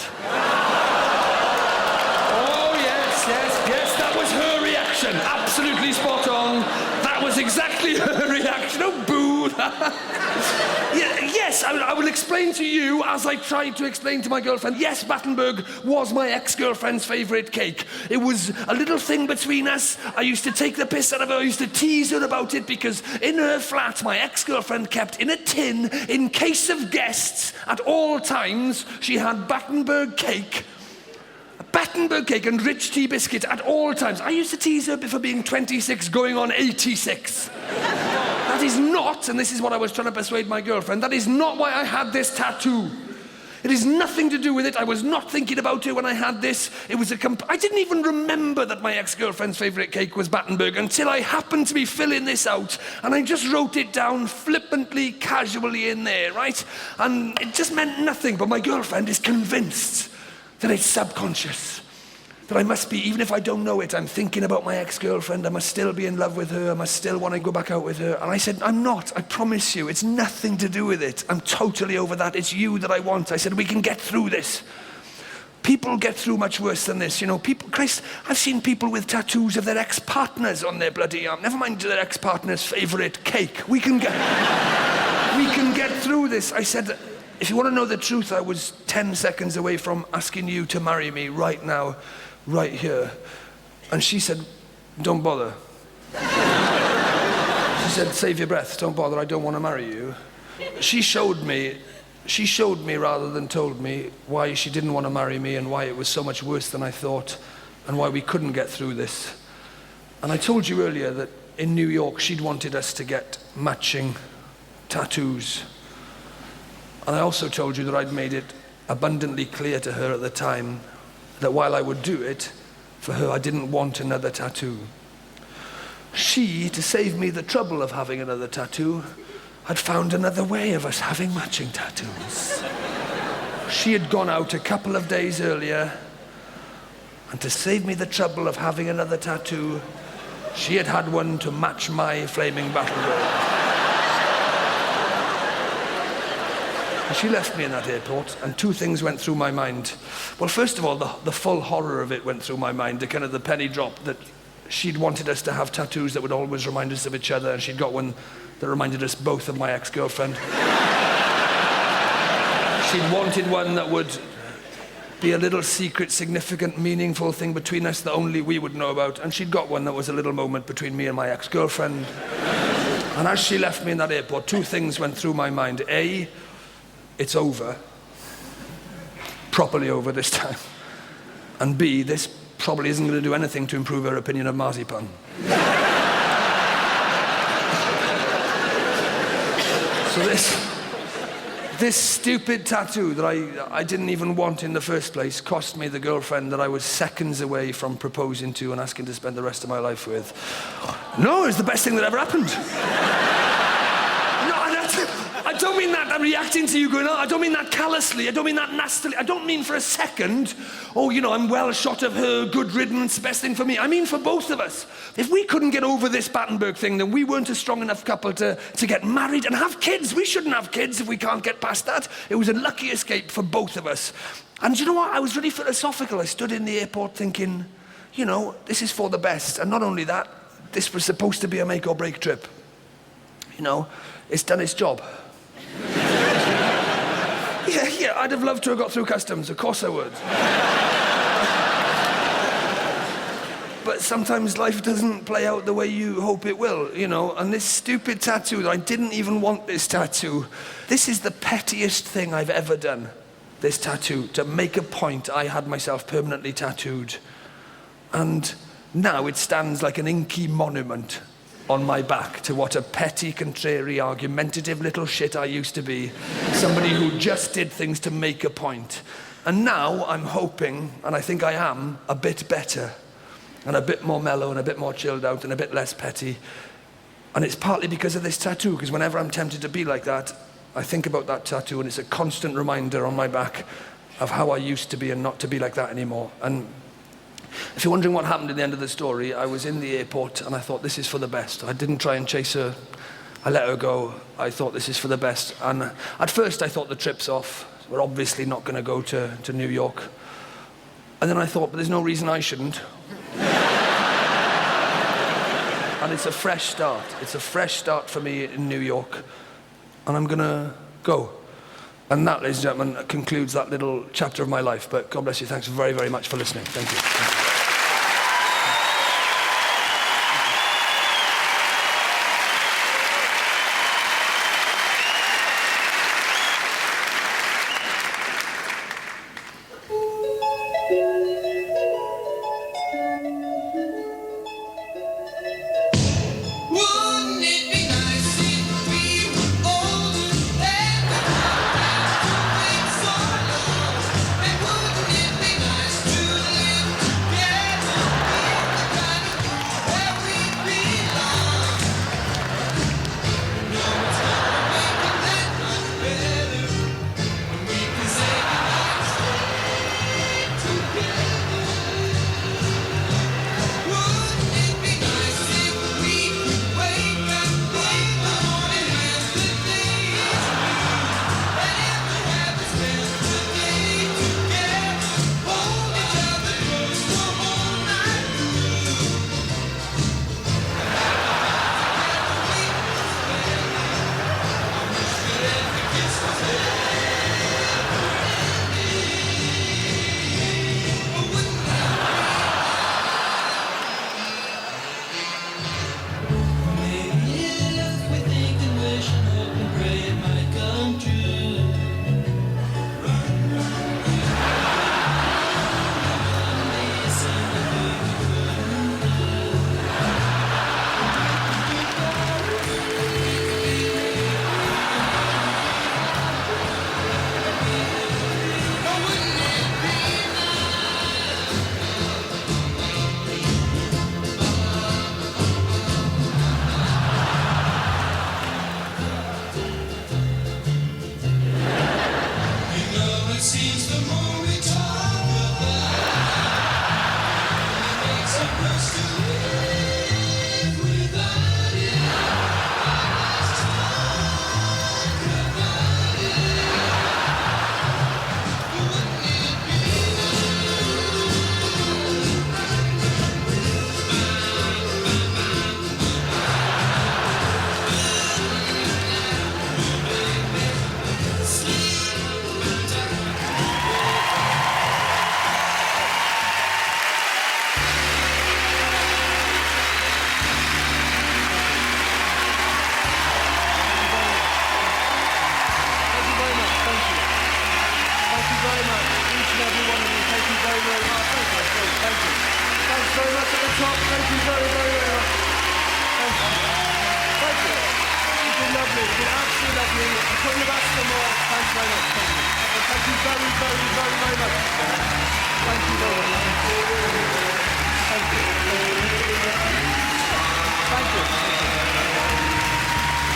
Oh, yes, that was her reaction. Absolutely spot on. That was exactly her reaction. Oh, boo, Yes, I will explain to you as I tried to explain to my girlfriend. Yes, Battenberg was my ex-girlfriend's favourite cake. It was a little thing between us. I used to take the piss out of her. I used to tease her about it because in her flat, my ex-girlfriend kept in a tin, in case of guests, at all times, she had Battenberg cake. Battenberg cake and rich tea biscuit at all times. I used to tease her for being 26 going on 86. That is not, and this is what I was trying to persuade my girlfriend, that is not why I had this tattoo. It is nothing to do with it. I was not thinking about it when I had this. It was I didn't even remember that my ex-girlfriend's favourite cake was Battenberg until I happened to be filling this out, and I just wrote it down flippantly, casually in there, right? And it just meant nothing, but my girlfriend is convinced that it's subconscious. That I must be, even if I don't know it, I'm thinking about my ex-girlfriend, I must still be in love with her, I must still want to go back out with her. And I said, I'm not, I promise you, it's nothing to do with it. I'm totally over that, it's you that I want. I said, we can get through this. People get through much worse than this, you know. Christ, I've seen people with tattoos of their ex-partners on their bloody arm. Never mind their ex-partner's favourite cake. We can get through this. I said, if you want to know the truth, I was 10 seconds away from asking you to marry me right now, right here. And she said, don't bother. She said, save your breath, don't bother, I don't want to marry you. She showed me rather than told me why she didn't want to marry me and why it was so much worse than I thought and why we couldn't get through this. And I told you earlier that in New York, she'd wanted us to get matching tattoos. And I also told you that I'd made it abundantly clear to her at the time that while I would do it, for her I didn't want another tattoo. She, to save me the trouble of having another tattoo, had found another way of us having matching tattoos. She had gone out a couple of days earlier, and to save me the trouble of having another tattoo, she had had one to match my flaming Battenberg. She left me in that airport, and two things went through my mind. Well, first of all, the full horror of it went through my mind, the kind of the penny drop that she'd wanted us to have tattoos that would always remind us of each other, and she'd got one that reminded us both of my ex-girlfriend. She'd wanted one that would be a little secret, significant, meaningful thing between us that only we would know about, and she'd got one that was a little moment between me and my ex-girlfriend. And as she left me in that airport, two things went through my mind. A, it's over. Properly over this time. And B, this probably isn't going to do anything to improve her opinion of marzipan. So this stupid tattoo that I didn't even want in the first place cost me the girlfriend that I was seconds away from proposing to and asking to spend the rest of my life with. No, it's the best thing that ever happened. I don't mean that I'm reacting to you going, oh, I don't mean that callously, I don't mean that nastily, I don't mean for a second, oh, you know, I'm well shot of her, good riddance, best thing for me. I mean for both of us. If we couldn't get over this Battenberg thing, then we weren't a strong enough couple to get married and have kids. We shouldn't have kids if we can't get past that. It was a lucky escape for both of us. And you know what, I was really philosophical. I stood in the airport thinking, you know, this is for the best. And not only that, this was supposed to be a make or break trip. You know, it's done its job. Yeah, I'd have loved to have got through customs, of course I would. But sometimes life doesn't play out the way you hope it will, you know, and this stupid tattoo, I didn't even want this tattoo. This is the pettiest thing I've ever done, this tattoo, to make a point I had myself permanently tattooed. And now it stands like an inky monument on my back to what a petty, contrary, argumentative little shit I used to be. Somebody who just did things to make a point. And now I'm hoping, and I think I am, a bit better. And a bit more mellow and a bit more chilled out and a bit less petty. And it's partly because of this tattoo, because whenever I'm tempted to be like that, I think about that tattoo and it's a constant reminder on my back of how I used to be and not to be like that anymore. And if you're wondering what happened at the end of the story, I was in the airport and I thought, this is for the best. I didn't try and chase her. I let her go. I thought, this is for the best. And at first I thought the trip's off. We're obviously not going to go to New York. And then I thought, but there's no reason I shouldn't. And it's a fresh start. It's a fresh start for me in New York. and I'm going to go. And that, ladies and gentlemen, concludes that little chapter of my life. But God bless you. Thanks very, very much for listening. Thank you. Thank you.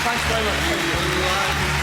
Thanks very much. Thank you.